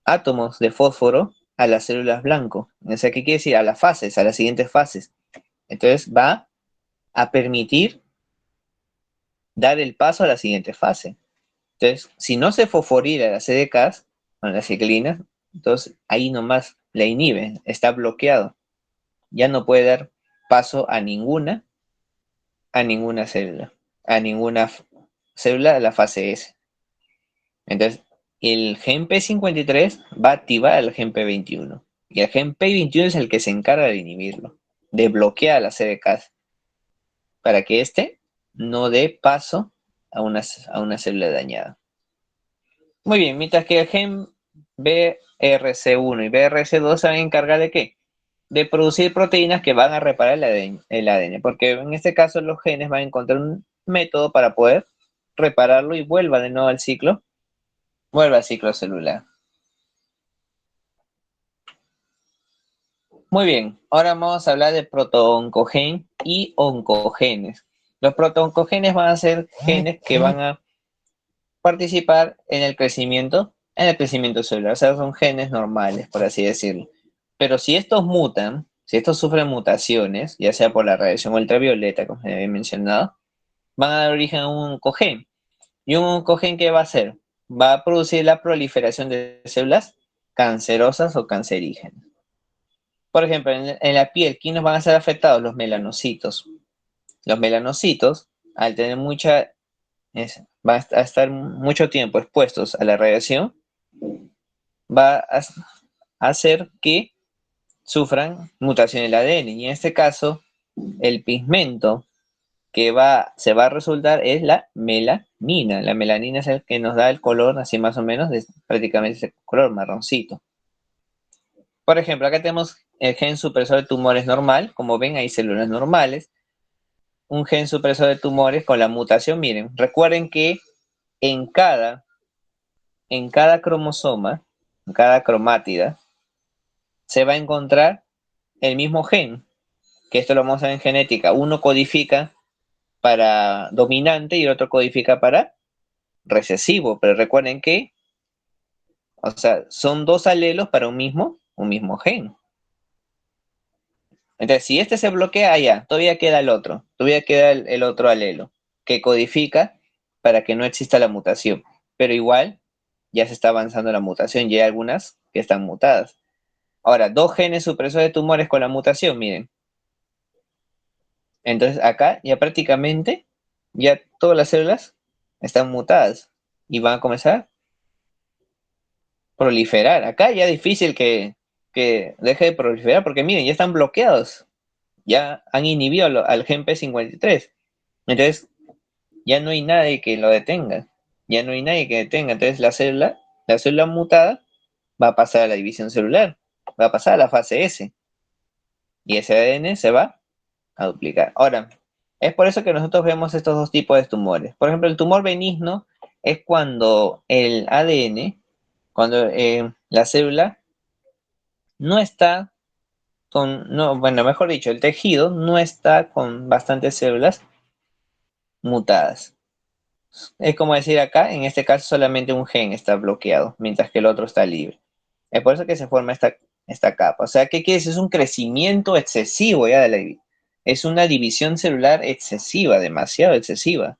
átomos de fósforo a las células blanco. O sea, ¿qué quiere decir? A las fases, a las siguientes fases. Entonces va a permitir dar el paso a la siguiente fase. Entonces, si no se fosforila las CDKs, con las ciclinas, entonces ahí nomás la inhibe, está bloqueado. Ya no puede dar paso a ninguna célula, a ninguna célula de la fase S. Entonces, el gen P53 va a activar al gen P21. Y el gen P21 es el que se encarga de inhibirlo, de bloquear las CDKs, para que éste no dé paso a una célula dañada. Muy bien, mientras que el gen BRC1 y BRC2 se van a encargar de qué? De producir proteínas que van a reparar el ADN, porque en este caso los genes van a encontrar un método para poder repararlo y vuelva al ciclo celular. Muy bien, ahora vamos a hablar de protooncogen y oncogenes. Los protooncogenes van a ser genes que van a participar en el crecimiento celular, o sea, son genes normales, por así decirlo. Pero si estos mutan, si estos sufren mutaciones, ya sea por la radiación ultravioleta, como se había mencionado, van a dar origen a un oncogen. ¿Y un oncogen qué va a hacer? Va a producir la proliferación de células cancerosas o cancerígenas. Por ejemplo, en la piel, ¿quiénes van a ser afectados? Los melanocitos. Los melanocitos, al tener van a estar mucho tiempo expuestos a la radiación, va a hacer que sufran mutación en el ADN. Y en este caso, el pigmento que se va a resultar es la melanina. La melanina es el que nos da el color, así más o menos, de prácticamente ese color marroncito. Por ejemplo, acá tenemos el gen supresor de tumores normal. Como ven, hay células normales. Un gen supresor de tumores con la mutación. Miren, recuerden que en cada en cada cromosoma, en cada cromátida, se va a encontrar el mismo gen, que esto lo vamos a ver en genética. Uno codifica para dominante y el otro codifica para recesivo, pero recuerden que, o sea, son dos alelos para un mismo gen. Entonces, si este se bloquea, allá, todavía queda el otro, todavía queda el otro alelo, que codifica para que no exista la mutación. Pero igual, ya se está avanzando la mutación, ya hay algunas que están mutadas. Ahora, dos genes supresores de tumores con la mutación, miren. Entonces, acá ya prácticamente, ya todas las células están mutadas y van a comenzar a proliferar. Acá ya es difícil que deje de proliferar porque miren, ya están bloqueados, ya han inhibido al gen P53. Entonces, ya no hay nadie que lo detenga, ya no hay nadie que detenga. Entonces, la célula mutada va a pasar a la división celular, va a pasar a la fase S y ese ADN se va a duplicar. Ahora, es por eso que nosotros vemos estos dos tipos de tumores. Por ejemplo, el tumor benigno es cuando el ADN, cuando la célula no está no, bueno, mejor dicho, el tejido no está con bastantes células mutadas. Es como decir acá, en este caso solamente un gen está bloqueado, mientras que el otro está libre. Es por eso que se forma esta capa. O sea, ¿qué quiere decir? Es un crecimiento excesivo ya de es una división celular excesiva, demasiado excesiva.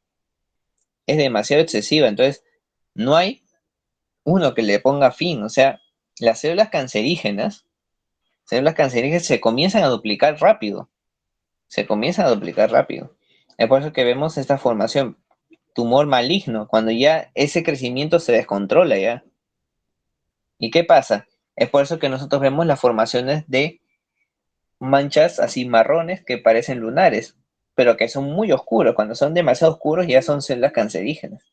Es demasiado excesiva. Entonces, no hay uno que le ponga fin. O sea, las células cancerígenas se comienzan a duplicar rápido. Se comienzan a duplicar rápido. Es por eso que vemos esta formación, tumor maligno, cuando ya ese crecimiento se descontrola ya. ¿Y qué pasa? Es por eso que nosotros vemos las formaciones de manchas así marrones que parecen lunares, pero que son muy oscuros. Cuando son demasiado oscuros ya son células cancerígenas.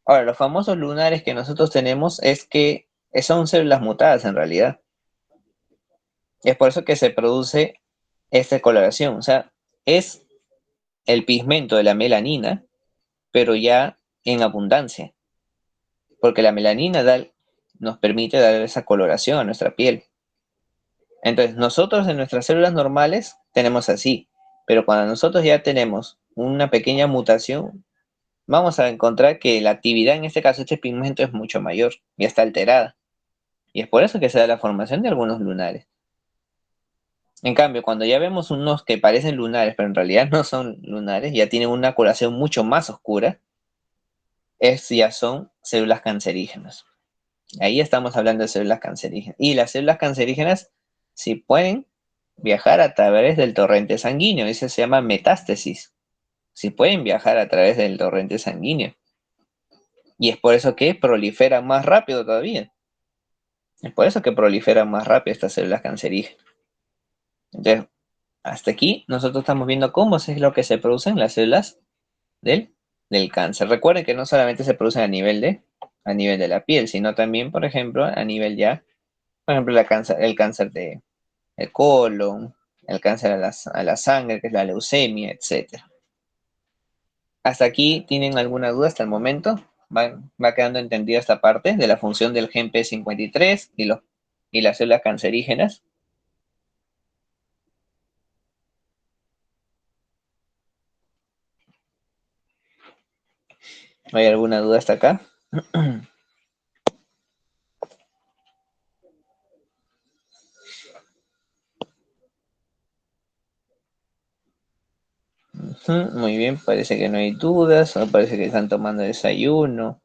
Ahora, los famosos lunares que nosotros tenemos es que son células mutadas en realidad. Es por eso que se produce esta coloración. O sea, es el pigmento de la melanina, pero ya en abundancia. Porque la melanina nos permite dar esa coloración a nuestra piel. Entonces, nosotros en nuestras células normales tenemos así, pero cuando nosotros ya tenemos una pequeña mutación, vamos a encontrar que la actividad, en este caso, este pigmento es mucho mayor, ya está alterada. Y es por eso que se da la formación de algunos lunares. En cambio, cuando ya vemos unos que parecen lunares, pero en realidad no son lunares, ya tienen una coloración mucho más oscura, ya son células cancerígenas. Ahí estamos hablando de células cancerígenas. Y las células cancerígenas sí pueden viajar a través del torrente sanguíneo. Eso se llama metástasis. Sí pueden viajar a través del torrente sanguíneo. Y es por eso que proliferan más rápido todavía. Es por eso que proliferan más rápido estas células cancerígenas. Entonces, hasta aquí nosotros estamos viendo cómo es lo que se producen las células del, del cáncer. Recuerden que no solamente se producen a nivel de la piel, sino también, por ejemplo, a nivel ya, por ejemplo, el cáncer de el colon, el cáncer a la sangre, que es la leucemia, etc. ¿Hasta aquí tienen alguna duda hasta el momento? Va quedando entendida esta parte de la función del gen P53 y las células cancerígenas. ¿Hay alguna duda hasta acá? Muy bien, parece que no hay dudas, o parece que están tomando desayuno.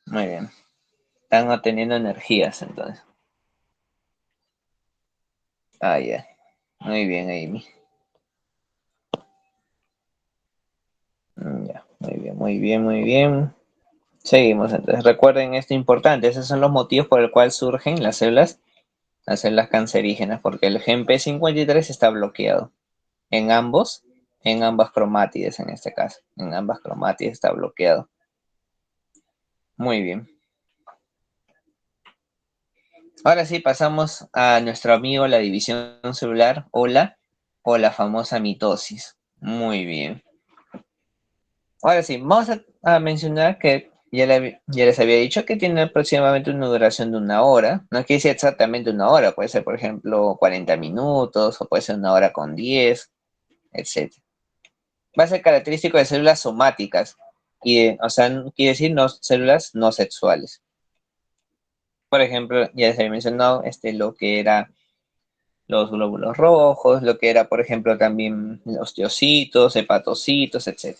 Muy bien, están obteniendo energías entonces. Ah, ya. Muy bien, Amy. Ya, muy bien, muy bien, muy bien. Seguimos entonces. Recuerden esto importante, esos son los motivos por el cual surgen las células cancerígenas, porque el gen P53 está bloqueado en ambas cromátides en este caso. En ambas cromátides está bloqueado. Muy bien. Ahora sí pasamos a nuestro amigo la división celular o la famosa mitosis. Muy bien. Ahora sí, vamos a mencionar que ya les había dicho que tiene aproximadamente una duración de una hora. No quiere decir exactamente una hora, puede ser, por ejemplo, 40 minutos o puede ser una hora con 10, etc. Va a ser característico de células somáticas, o sea, quiere decir no, células no sexuales. Por ejemplo, ya les había mencionado lo que era los glóbulos rojos, lo que era, por ejemplo, también los osteocitos, hepatocitos, etc.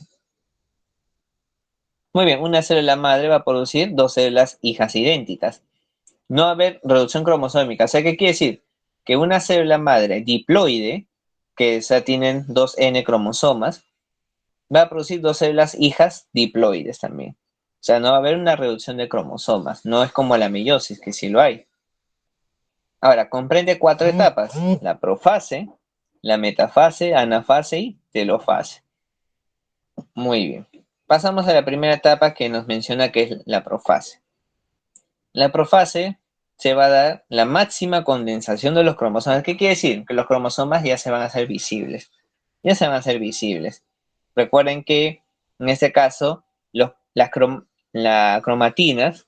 Muy bien, una célula madre va a producir dos células hijas idénticas. No va a haber reducción cromosómica. O sea, ¿qué quiere decir? Que una célula madre diploide, que ya tienen dos N cromosomas, va a producir dos células hijas diploides también. O sea, no va a haber una reducción de cromosomas. No es como la meiosis, que sí lo hay. Ahora, comprende cuatro etapas: la profase, la metafase, anafase y telofase. Muy bien. Pasamos a la primera etapa que nos menciona que es la profase. La profase se va a dar la máxima condensación de los cromosomas. ¿Qué quiere decir? Que los cromosomas ya se van a hacer visibles. Ya se van a hacer visibles. Recuerden que en este caso las cromatinas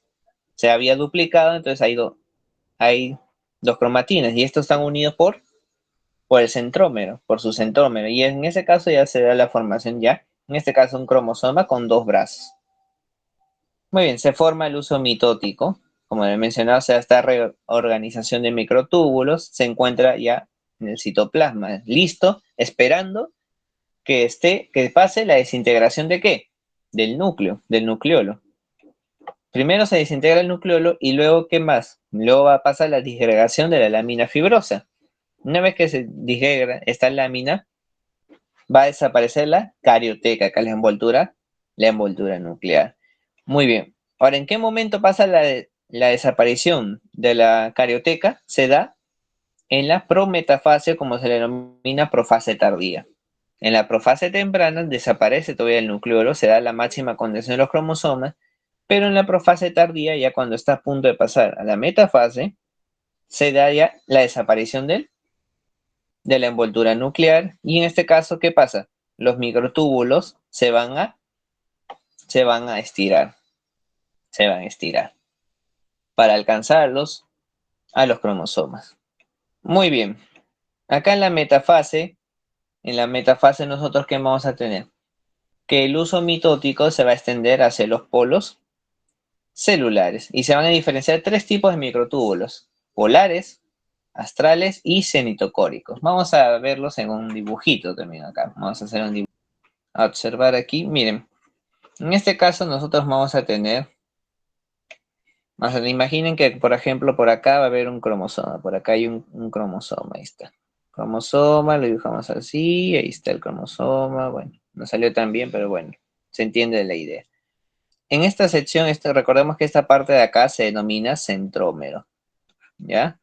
se había duplicado, entonces hay dos cromatinas y estos están unidos por el centrómero, por su centrómero. Y en ese caso ya se da la formación ya, en este caso un cromosoma con dos brazos. Muy bien, se forma el uso mitótico. Como he mencionado, o sea, esta reorganización de microtúbulos se encuentra ya en el citoplasma, listo, esperando que pase la desintegración de ¿qué? Del núcleo, del nucleolo. Primero se desintegra el nucleolo y luego, ¿qué más? Luego va a pasar la disgregación de la lámina fibrosa. Una vez que se disgrega esta lámina, va a desaparecer la carioteca, que es la envoltura nuclear. Muy bien. Ahora, ¿en qué momento pasa la desaparición de la carioteca? Se da en la prometafase, como se le denomina profase tardía. En la profase temprana desaparece todavía el nucleolo, se da la máxima condensación de los cromosomas, pero en la profase tardía, ya cuando está a punto de pasar a la metafase, se da ya la desaparición de la envoltura nuclear y en este caso, ¿qué pasa? Los microtúbulos se van a estirar, se van a estirar para alcanzarlos a los cromosomas. Muy bien. Acá en la metafase nosotros ¿qué vamos a tener? Que el uso mitótico se va a extender hacia los polos celulares y se van a diferenciar tres tipos de microtúbulos: polares, astrales y cenitocóricos. Vamos a verlos en un dibujito también acá. Vamos a hacer un dibujo. A observar aquí, miren. En este caso nosotros vamos a tener, imaginen que por ejemplo por acá va a haber un cromosoma, por acá hay un cromosoma, ahí está. Cromosoma, lo dibujamos así, ahí está el cromosoma, bueno, no salió tan bien, pero bueno, se entiende la idea. En esta sección, recordemos que esta parte de acá se denomina centrómero, ¿ya?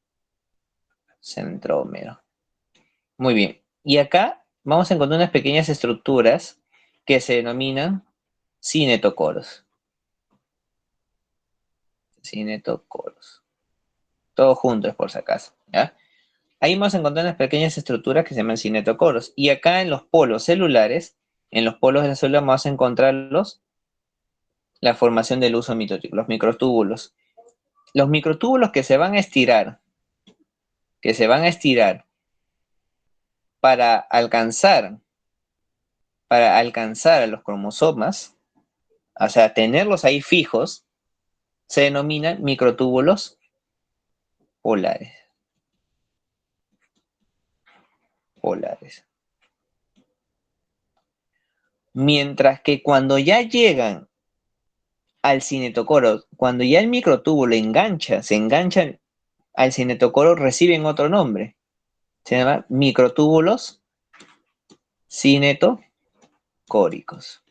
Centrómero. Muy bien. Y acá vamos a encontrar unas pequeñas estructuras que se denominan cinetocoros. Cinetocoros. Todo junto es por si acaso, ¿ya? Ahí vamos a encontrar unas pequeñas estructuras que se llaman cinetocoros. Y acá en los polos celulares, en los polos de la célula vamos a encontrar la formación del uso mitótico, los microtúbulos. Los microtúbulos que se van a estirar para alcanzar a los cromosomas, o sea, tenerlos ahí fijos, se denominan microtúbulos polares. Polares. Mientras que cuando ya llegan al cinetocoro, cuando ya el microtúbulo se engancha al cinetocoro, reciben otro nombre. Se llama microtúbulos cinetocóricos.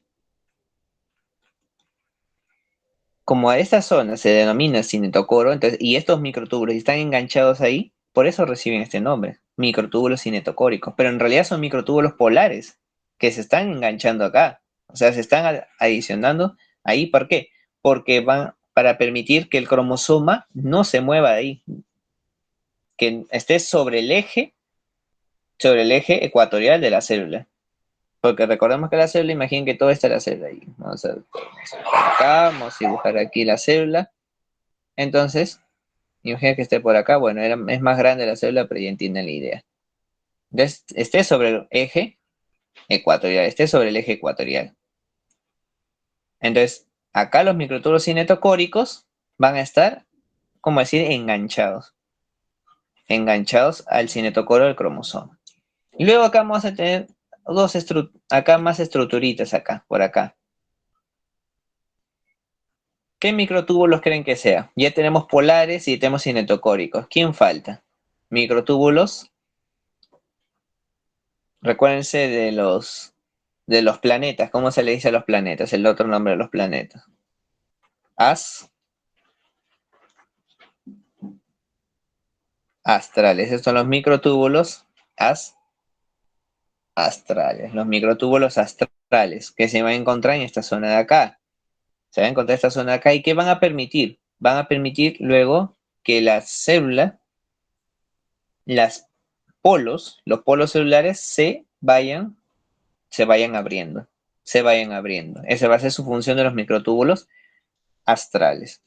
Como a esta zona se denomina cinetocoro, entonces, y estos microtúbulos están enganchados ahí, por eso reciben este nombre, microtúbulos cinetocóricos. Pero en realidad son microtúbulos polares que se están enganchando acá. O sea, se están adicionando ahí. ¿Por qué? Porque van para permitir que el cromosoma no se mueva de ahí, que esté sobre el eje ecuatorial de la célula. Porque recordemos que la célula, imaginen que todo está en la célula ahí. Vamos a dibujar aquí la célula. Entonces, imaginen que esté por acá. Bueno, es más grande la célula, pero ya entienden la idea. Entonces, esté sobre el eje ecuatorial, esté sobre el eje ecuatorial. Entonces, acá los microtubulos cinetocóricos van a estar, como decir, enganchados al cinetocoro del cromosoma. Y luego acá vamos a tener acá más estructuritas acá, por acá. ¿Qué microtúbulos creen que sea? Ya tenemos polares y tenemos cinetocóricos. ¿Quién falta? Microtúbulos. Recuérdense de los planetas. ¿Cómo se le dice a los planetas? El otro nombre de los planetas. Astrales. Estos son los microtúbulos astrales. Los microtúbulos astrales que se van a encontrar en esta zona de acá. Se van a encontrar esta zona de acá. ¿Y qué van a permitir? Van a permitir luego que la célula, los polos celulares se vayan abriendo. Se vayan abriendo. Esa va a ser su función de los microtúbulos astrales.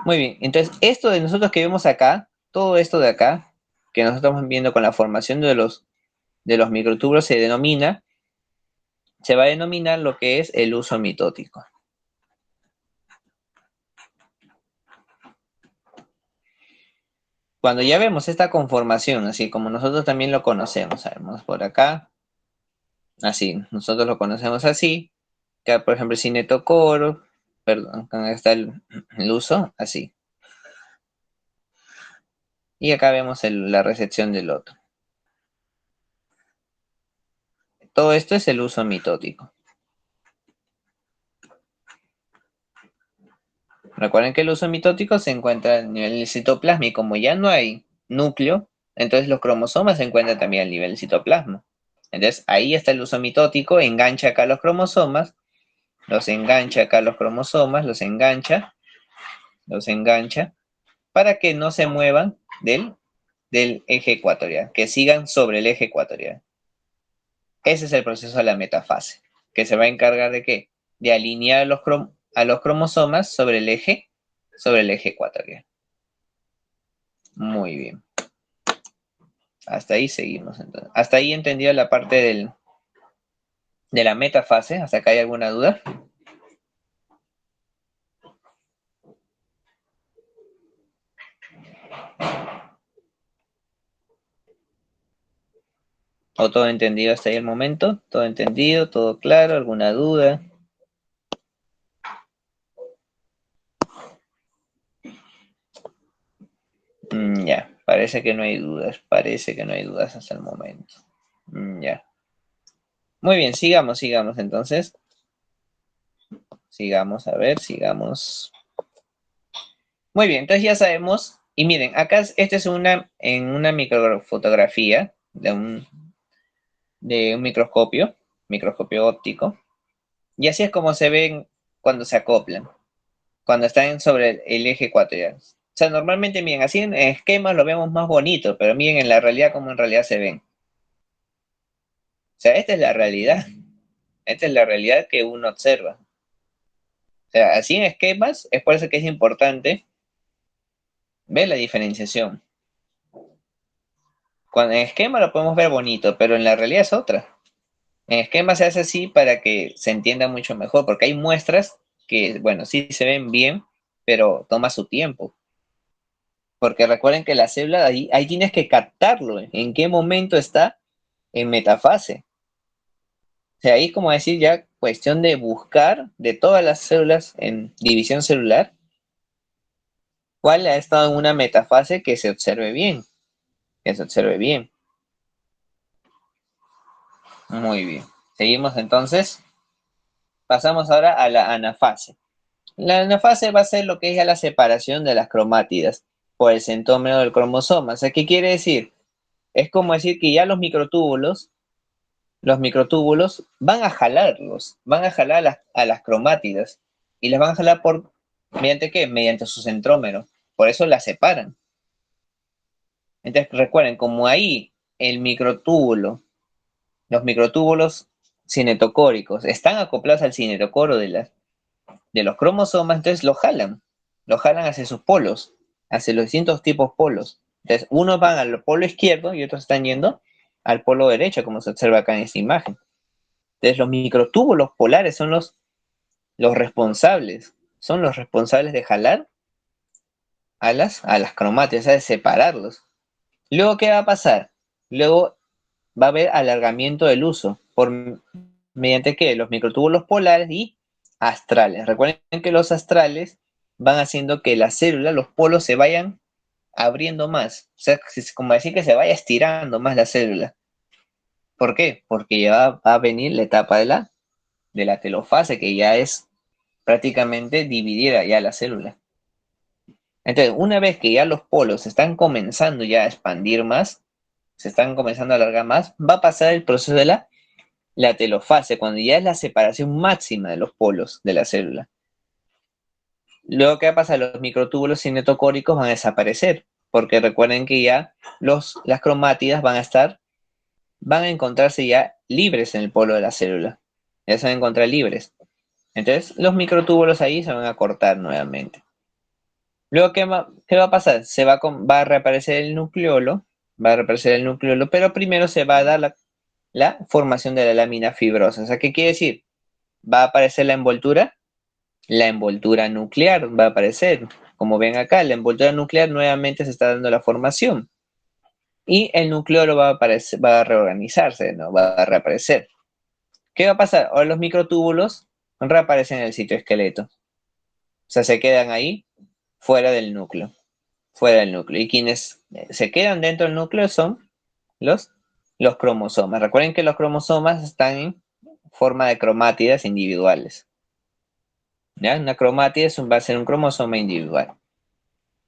Muy bien. Entonces, esto de nosotros que vemos acá, todo esto de acá, que nosotros estamos viendo con la formación de los microtúbulos, se va a denominar lo que es el uso mitótico. Cuando ya vemos esta conformación, así como nosotros también lo conocemos, sabemos por acá, así, nosotros lo conocemos así, que por ejemplo el cinetocoro, perdón, acá está el uso, así. Y acá vemos la recepción del otro. Todo esto es el uso mitótico. Recuerden que el uso mitótico se encuentra a nivel del citoplasma y como ya no hay núcleo, entonces los cromosomas se encuentran también al nivel del citoplasma. Entonces ahí está el uso mitótico, engancha acá los cromosomas, los engancha acá los cromosomas, los engancha, para que no se muevan del eje ecuatorial, que sigan sobre el eje ecuatorial. Ese es el proceso de la metafase, que se va a encargar de ¿qué? De alinear a los cromosomas sobre el eje ecuatorial. Muy bien. Hasta ahí seguimos entonces. Hasta ahí entendido la parte de la metafase. ¿Hasta acá hay alguna duda? ¿O todo entendido hasta ahí el momento? ¿Todo entendido? ¿Todo claro? ¿Alguna duda? Ya, parece que no hay dudas. Parece que no hay dudas hasta el momento. Ya. Muy bien, sigamos entonces. Sigamos, a ver, sigamos. Muy bien, entonces ya sabemos. Y miren, acá esta es en una microfotografía de un microscopio óptico. Y así es como se ven cuando se acoplan, cuando están sobre el eje ecuatorial. O sea, normalmente, miren, así en esquemas lo vemos más bonito, pero miren en la realidad como en realidad se ven. O sea, esta es la realidad. Esta es la realidad que uno observa. O sea, así en esquemas, es por eso que es importante ver la diferenciación. Cuando en esquema lo podemos ver bonito, pero en la realidad es otra. En esquema se hace así para que se entienda mucho mejor, porque hay muestras que, bueno, sí se ven bien, pero toma su tiempo. Porque recuerden que la célula ahí tienes que captarlo, en qué momento está en metafase. O sea, ahí es como decir ya cuestión de buscar de todas las células en división celular, cuál ha estado en una metafase que se observe bien, que se observe bien. Muy bien. Seguimos entonces. Pasamos ahora a la anafase. La anafase va a ser lo que es ya la separación de las cromátidas por el centrómero del cromosoma. O sea, ¿qué quiere decir? Es como decir que ya los microtúbulos van a jalar a las cromátidas y las van a jalar ¿mediante qué? Mediante su centrómero. Por eso las separan. Entonces recuerden, como ahí los microtúbulos cinetocóricos están acoplados al cinetocoro de los cromosomas, entonces lo jalan hacia sus polos, hacia los distintos tipos polos. Entonces, unos van al polo izquierdo y otros están yendo al polo derecho, como se observa acá en esta imagen. Entonces, los microtúbulos polares son los responsables, son los responsables de jalar a las cromátidas, de separarlos. Luego, ¿qué va a pasar? Luego va a haber alargamiento del uso, mediante qué? Los microtúbulos polares y astrales. Recuerden que los astrales van haciendo que la célula, los polos se vayan abriendo más. O sea, como decir que se vaya estirando más la célula. ¿Por qué? Porque ya va a venir la etapa de la telofase, que ya es prácticamente dividida ya la célula. Entonces, una vez que ya los polos están comenzando ya a expandir más, se están comenzando a alargar más, va a pasar el proceso de la telofase, cuando ya es la separación máxima de los polos de la célula. Luego, ¿qué va a pasar? Los microtúbulos cinetocóricos van a desaparecer, porque recuerden que ya las cromátidas van a encontrarse ya libres en el polo de la célula. Ya se van a encontrar libres. Entonces, los microtúbulos ahí se van a cortar nuevamente. Luego, ¿qué va a pasar? Va a reaparecer el nucleolo, pero primero se va a dar la formación de la lámina fibrosa. O sea, ¿qué quiere decir? Va a aparecer la envoltura nuclear va a aparecer. Como ven acá, la envoltura nuclear nuevamente se está dando la formación. Y el nucleolo va a reorganizarse, ¿no? Va a reaparecer. ¿Qué va a pasar? Ahora los microtúbulos reaparecen en el sitoesqueleto. O sea, se quedan ahí, fuera del núcleo. Y quienes se quedan dentro del núcleo son los, los cromosomas. Recuerden que los cromosomas están en forma de cromátidas individuales. ¿Ya? Una cromátida va a ser un cromosoma individual.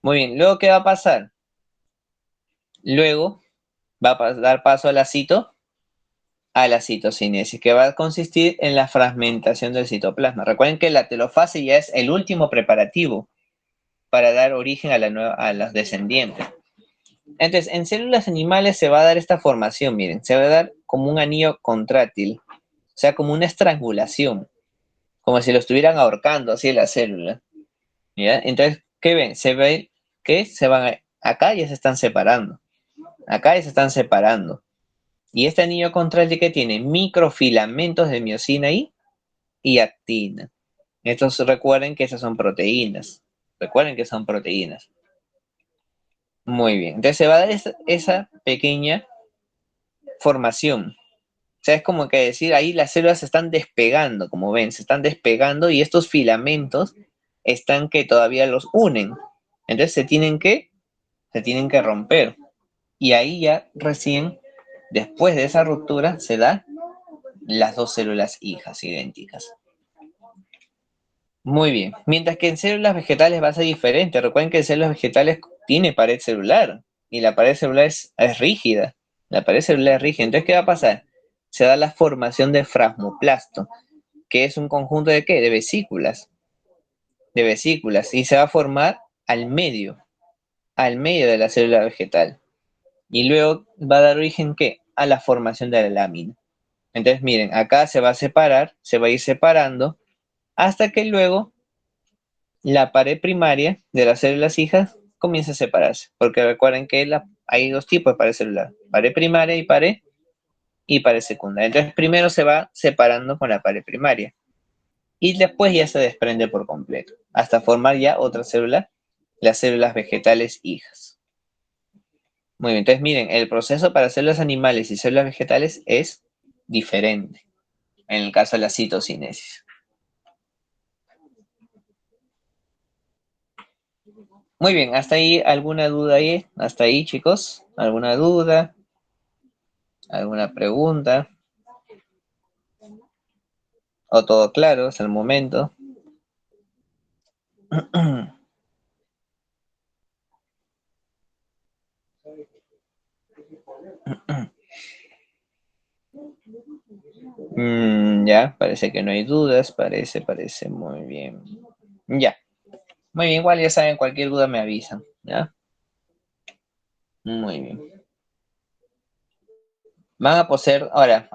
Muy bien, luego, ¿qué va a pasar? Luego va a dar paso a la citocinesis, que va a consistir en la fragmentación del citoplasma. Recuerden que la telofase ya es el último preparativo para dar origen a las descendientes. Entonces, en células animales se va a dar esta formación, miren, se va a dar como un anillo contráctil, o sea, como una estrangulación, como si lo estuvieran ahorcando así la célula. ¿Ya? Entonces, ¿qué ven? Se ve que acá ya se están separando. Acá ya se están separando. Y este anillo contráctil que tiene microfilamentos de miosina y actina. Estos recuerden que esas son proteínas. Recuerden que son proteínas. Muy bien. Entonces se va a dar esa pequeña formación. O sea, es como que decir, ahí las células se están despegando, como ven, se están despegando y estos filamentos están que todavía los unen. Entonces se tienen que romper. Y ahí ya recién, después de esa ruptura, se dan las dos células hijas idénticas. Muy bien. Mientras que en células vegetales va a ser diferente. Recuerden que en células vegetales tiene pared celular y la pared celular es rígida. La pared celular es rígida. Entonces, ¿qué va a pasar? Se da la formación de frasmoplasto, que es un conjunto de ¿qué? De vesículas. De vesículas. Y se va a formar al medio de la célula vegetal. Y luego va a dar origen ¿qué? A la formación de la lámina. Entonces, miren, acá se va a separar, se va a ir separando, hasta que luego la pared primaria de las células hijas comienza a separarse. Porque recuerden que hay dos tipos de pared celular: pared primaria y pared secundaria. Entonces, primero se va separando con la pared primaria. Y después ya se desprende por completo, hasta formar ya otra célula, las células vegetales hijas. Muy bien, entonces miren, el proceso para células animales y células vegetales es diferente en el caso de la citocinesis. Muy bien, hasta ahí, ¿alguna duda ahí? Hasta ahí, chicos, ¿alguna duda? ¿Alguna pregunta? ¿O todo claro hasta el momento? Ya, parece que no hay dudas, parece muy bien. Ya, muy bien, igual ya saben, cualquier duda me avisan, ¿ya? Muy bien. Van a poseer, ahora,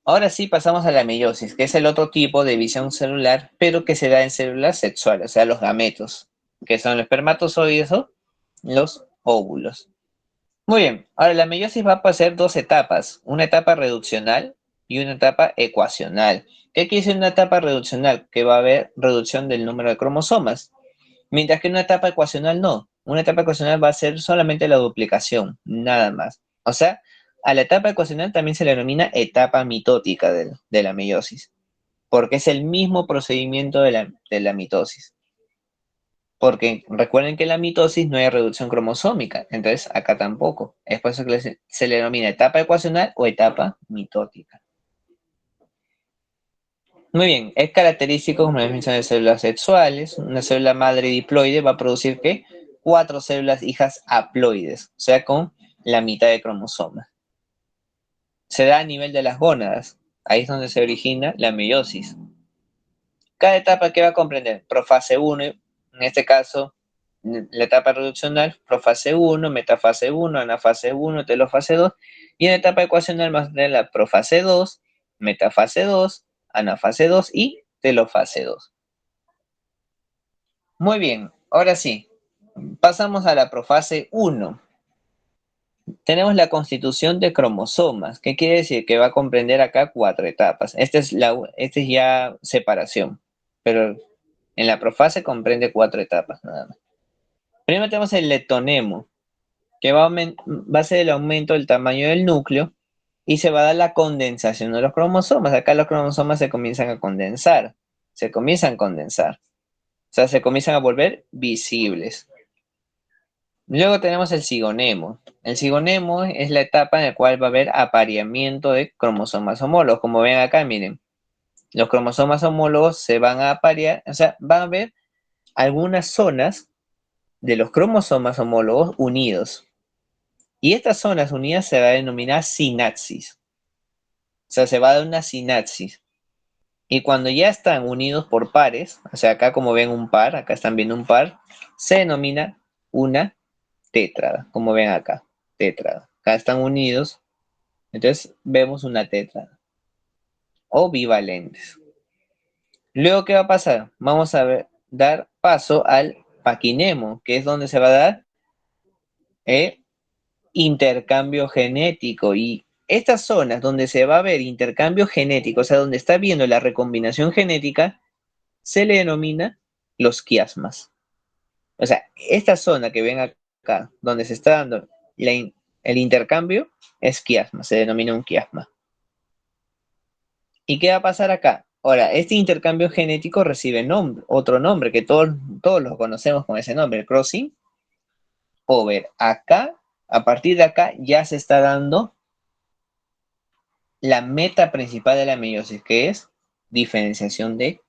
Ahora sí pasamos a la meiosis, que es el otro tipo de división celular, pero que se da en células sexuales, o sea, los gametos, que son los espermatozoides o los óvulos. Muy bien, ahora la meiosis va a pasar dos etapas, una etapa reduccional y una etapa ecuacional. ¿Qué quiere decir una etapa reduccional? Que va a haber reducción del número de cromosomas, mientras que una etapa ecuacional no. Una etapa ecuacional va a ser solamente la duplicación, nada más. O sea, a la etapa ecuacional también se le denomina etapa mitótica de la meiosis, porque es el mismo procedimiento de la mitosis. Porque recuerden que en la mitosis no hay reducción cromosómica, entonces acá tampoco. Es por eso que se le denomina etapa ecuacional o etapa mitótica. Muy bien, es característico, como les mencioné, de células sexuales. Una célula madre diploide va a producir, ¿qué? 4 células hijas haploides, o sea, con la mitad de cromosomas. Se da a nivel de las gónadas. Ahí es donde se origina la meiosis. Cada etapa que va a comprender profase 1, en este caso la etapa reduccional, profase 1, metafase 1, anafase 1, telofase 2, y en la etapa ecuacional más de la profase 2, metafase 2, anafase 2 y telofase 2. Muy bien, ahora sí, pasamos a la profase 1. Tenemos la constitución de cromosomas. ¿Qué quiere decir? Que va a comprender acá 4 etapas. Esta es ya separación, pero en la profase comprende 4 etapas nada más. Primero tenemos el letonemo, que va a ser el aumento del tamaño del núcleo y se va a dar la condensación de los cromosomas. Acá los cromosomas se comienzan a condensar, o sea, se comienzan a volver visibles. Luego tenemos el cigonemo. El cigonemo es la etapa en la cual va a haber apareamiento de cromosomas homólogos. Como ven acá, miren, los cromosomas homólogos se van a aparear, o sea, va a haber algunas zonas de los cromosomas homólogos unidos. Y estas zonas unidas se va a denominar sinapsis. O sea, se va a dar una sinapsis. Y cuando ya están unidos por pares, o sea, acá como ven un par, acá están viendo un par, se denomina una tétrada, como ven acá, tétrada. Acá están unidos, entonces vemos una tétrada. O bivalentes. Luego, ¿qué va a pasar? Vamos a dar paso al paquinemo, que es donde se va a dar el intercambio genético. Y estas zonas donde se va a ver intercambio genético, o sea, donde está viendo la recombinación genética, se le denomina los quiasmas. O sea, esta zona que ven acá, donde se está dando el intercambio, es quiasma, se denomina un quiasma. ¿Y qué va a pasar acá? Ahora, este intercambio genético recibe otro nombre que todos lo conocemos con ese nombre, el crossing over. Acá, a partir de acá, ya se está dando la meta principal de la meiosis, que es diferenciación de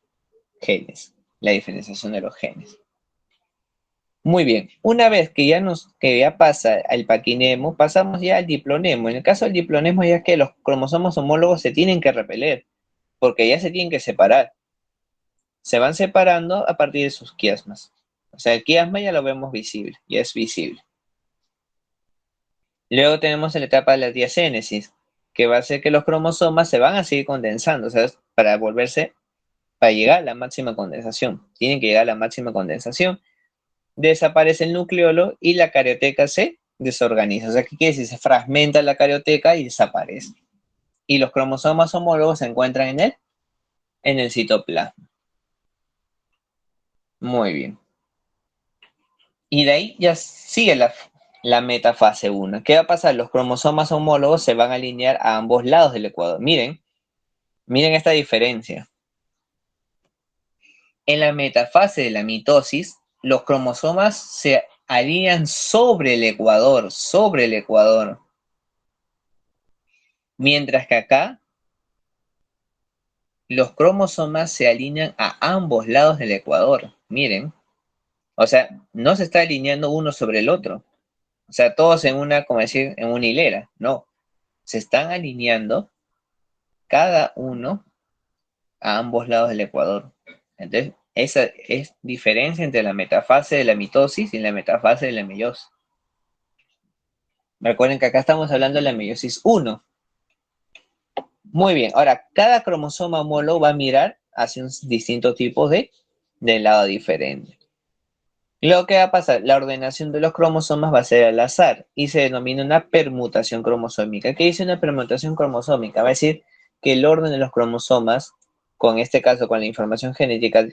genes, la diferenciación de los genes. Muy bien, una vez que ya pasa el paquinemo, pasamos ya al diplonemo. En el caso del diplonemo ya es que los cromosomas homólogos se tienen que repeler, porque ya se tienen que separar. Se van separando a partir de sus quiasmas. O sea, el quiasma ya lo vemos visible, ya es visible. Luego tenemos la etapa de la diacénesis, que va a hacer que los cromosomas se van a seguir condensando, o sea, para llegar a la máxima condensación. Tienen que llegar a la máxima condensación. Desaparece el nucleolo y la carioteca se desorganiza. O sea, ¿qué quiere decir? Se fragmenta la carioteca y desaparece. Y los cromosomas homólogos se encuentran en el citoplasma. Muy bien. Y de ahí ya sigue la metafase 1. ¿Qué va a pasar? Los cromosomas homólogos se van a alinear a ambos lados del ecuador. Miren esta diferencia. En la metafase de la mitosis, los cromosomas se alinean sobre el ecuador. Mientras que acá, los cromosomas se alinean a ambos lados del ecuador. Miren, o sea, no se está alineando uno sobre el otro. O sea, todos como decir, en una hilera. No, se están alineando cada uno a ambos lados del ecuador. Entonces, esa es diferencia entre la metafase de la mitosis y la metafase de la meiosis. Recuerden que acá estamos hablando de la meiosis 1. Muy bien, ahora cada cromosoma homólogo va a mirar hacia un distinto tipo de lado diferente. Lo que va a pasar, la ordenación de los cromosomas va a ser al azar y se denomina una permutación cromosómica. ¿Qué dice una permutación cromosómica? Va a decir que el orden de los cromosomas, con este caso con la información genética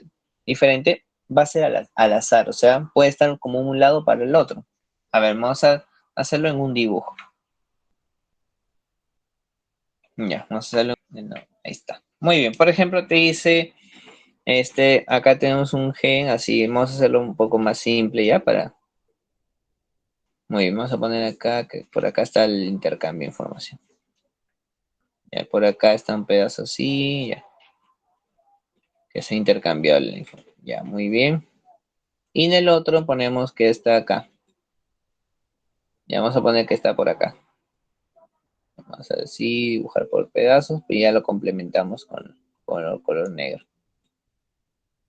diferente, va a ser al azar, o sea, puede estar como un lado para el otro. A ver, vamos a hacerlo en un dibujo. Ya, vamos a hacerlo. No, ahí está. Muy bien, por ejemplo, te dice, acá tenemos un gen, así, vamos a hacerlo un poco más simple ya para. Muy bien, vamos a poner acá, que por acá está el intercambio de información. Ya, por acá está un pedazo así, ya, que se intercambió la información. Ya, muy bien. Y en el otro ponemos que está acá. Ya vamos a poner que está por acá. Vamos a así, dibujar por pedazos, y ya lo complementamos con el color negro.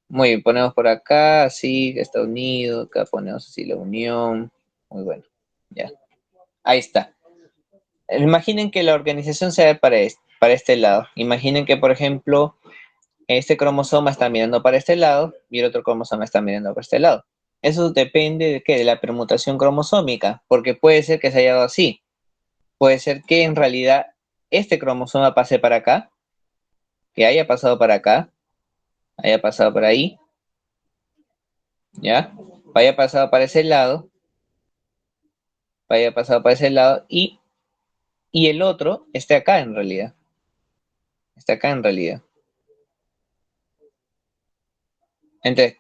Muy bien, ponemos por acá, así, que está unido, acá ponemos así la unión. Muy bueno, ya. Ahí está. Imaginen que la organización se ve para este lado. Imaginen que, por ejemplo, este cromosoma está mirando para este lado y el otro cromosoma está mirando para este lado. Eso depende de qué, de la permutación cromosómica, porque puede ser que se haya dado así. Puede ser que en realidad este cromosoma pase para acá, que haya pasado para acá, haya pasado por ahí, ¿ya? Haya pasado para ese lado, haya pasado para ese lado y el otro esté acá en realidad. Está acá en realidad. Entonces,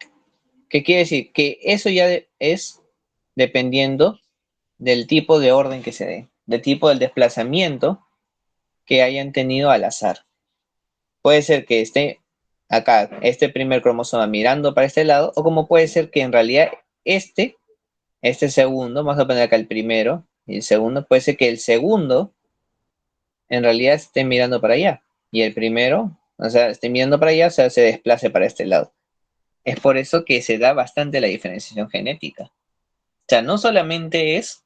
¿qué quiere decir? Que eso ya es dependiendo del tipo de orden que se dé, del tipo del desplazamiento que hayan tenido al azar. Puede ser que esté acá, este primer cromosoma mirando para este lado, o como puede ser que en realidad este segundo, vamos a poner acá el primero y el segundo, puede ser que el segundo en realidad esté mirando para allá y el primero, o sea, esté mirando para allá, o sea, se desplace para este lado. Es por eso que se da bastante la diferenciación genética. O sea, no solamente es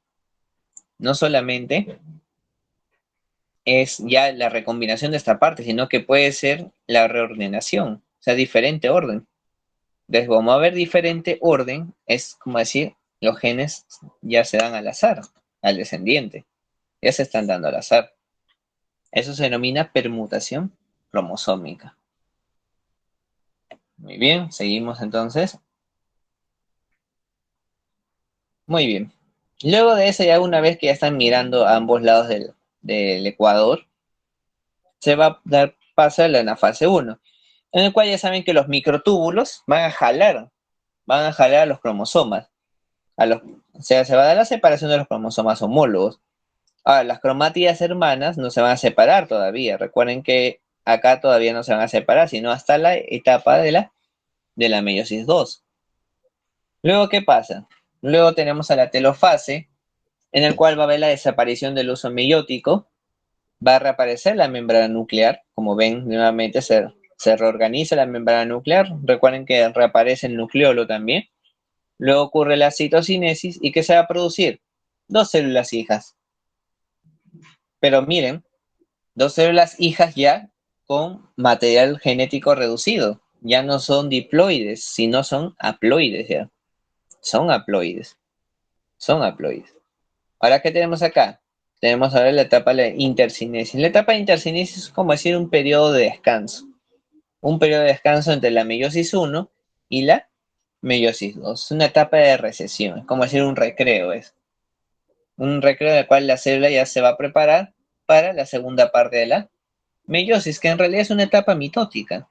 ya la recombinación de esta parte, sino que puede ser la reordenación, o sea, diferente orden. Entonces, como va a haber diferente orden, es como decir, los genes ya se dan al azar, al descendiente, ya se están dando al azar. Eso se denomina permutación cromosómica. Muy bien, seguimos entonces. Muy bien. Luego de eso, ya una vez que ya están mirando a ambos lados del ecuador, se va a dar paso a la fase 1, en el cual ya saben que los microtúbulos van a jalar a los cromosomas. O sea, se va a dar la separación de los cromosomas homólogos. Ahora, las cromátidas hermanas no se van a separar todavía. Recuerden que acá todavía no se van a separar, sino hasta la etapa de la meiosis 2. Luego, ¿qué pasa? Luego tenemos a la telofase, en el cual va a haber la desaparición del uso meiótico, va a reaparecer la membrana nuclear. Como ven, nuevamente se reorganiza la membrana nuclear. Recuerden que reaparece el nucleolo también. Luego ocurre la citocinesis y ¿qué se va a producir? Dos células hijas. Pero miren, dos células hijas ya con material genético reducido. Ya no son diploides, sino son haploides ya. Son haploides. Son haploides. Ahora, ¿qué tenemos acá? Tenemos ahora la etapa de la intercinesis. La etapa de intercinesis es como decir un periodo de descanso. Un periodo de descanso entre la meiosis 1 y la meiosis 2. Es una etapa de recesión. Es como decir un recreo. Es un recreo en el cual la célula ya se va a preparar para la segunda parte de la meiosis, que en realidad es una etapa mitótica.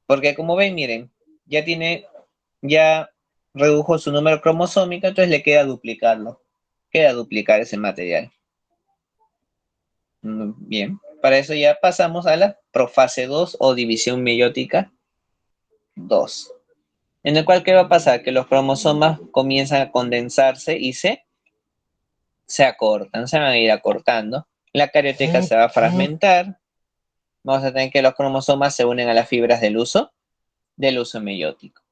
Porque como ven, miren, ya redujo su número cromosómico, entonces le queda duplicarlo. Queda duplicar ese material. Bien, para eso ya pasamos a la profase 2 o división meiótica 2, en el cual ¿qué va a pasar? Que los cromosomas comienzan a condensarse y se acortan, se van a ir acortando. La carioteca se va a fragmentar. Vamos a tener que los cromosomas se unen a las fibras del uso meiótico.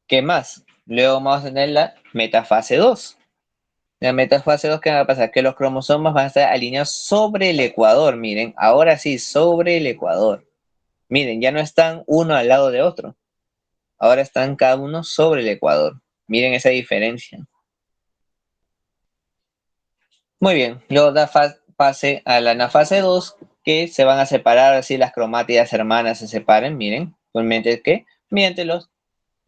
¿Qué más? Luego vamos a tener la metafase 2. La metafase 2, ¿qué va a pasar? Que los cromosomas van a estar alineados sobre el ecuador, miren, ahora sí, sobre el ecuador. Miren, ya no están uno al lado de otro, ahora están cada uno sobre el ecuador. Miren esa diferencia. Muy bien, luego da pase a la anafase 2, que se van a separar, así las cromátidas hermanas se separen, miren, mediante ¿qué? Mediante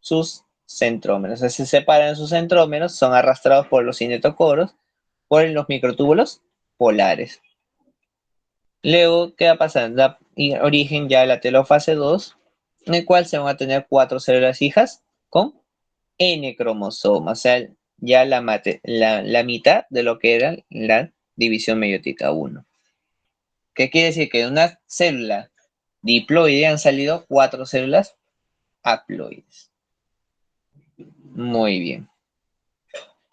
sus centrómeros. O sea, se separan sus centrómeros, son arrastrados por los cinetocoros, por los microtúbulos polares. Luego, ¿qué va a pasar? Da origen ya a la telofase 2, en el cual se van a tener 4 células hijas con N cromosomas, o sea, ya la mitad de lo que era la división meiótica 1. ¿Qué quiere decir? Que de una célula diploide han salido 4 células haploides. Muy bien.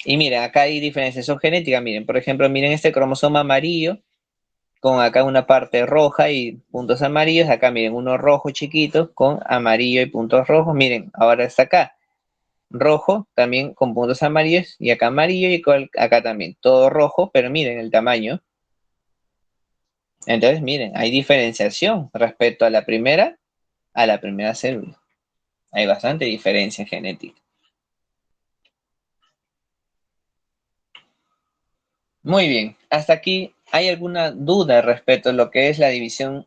Y miren, acá hay diferenciación genética. Miren, por ejemplo, miren este cromosoma amarillo con acá una parte roja y puntos amarillos. Acá miren, uno rojo chiquito con amarillo y puntos rojos. Miren, ahora está acá. Rojo también con puntos amarillos y acá amarillo y acá también. Todo rojo, pero miren el tamaño. Entonces, miren, hay diferenciación respecto a la primera célula. Hay bastante diferencia genética. Muy bien, hasta aquí, ¿hay alguna duda respecto a lo que es la división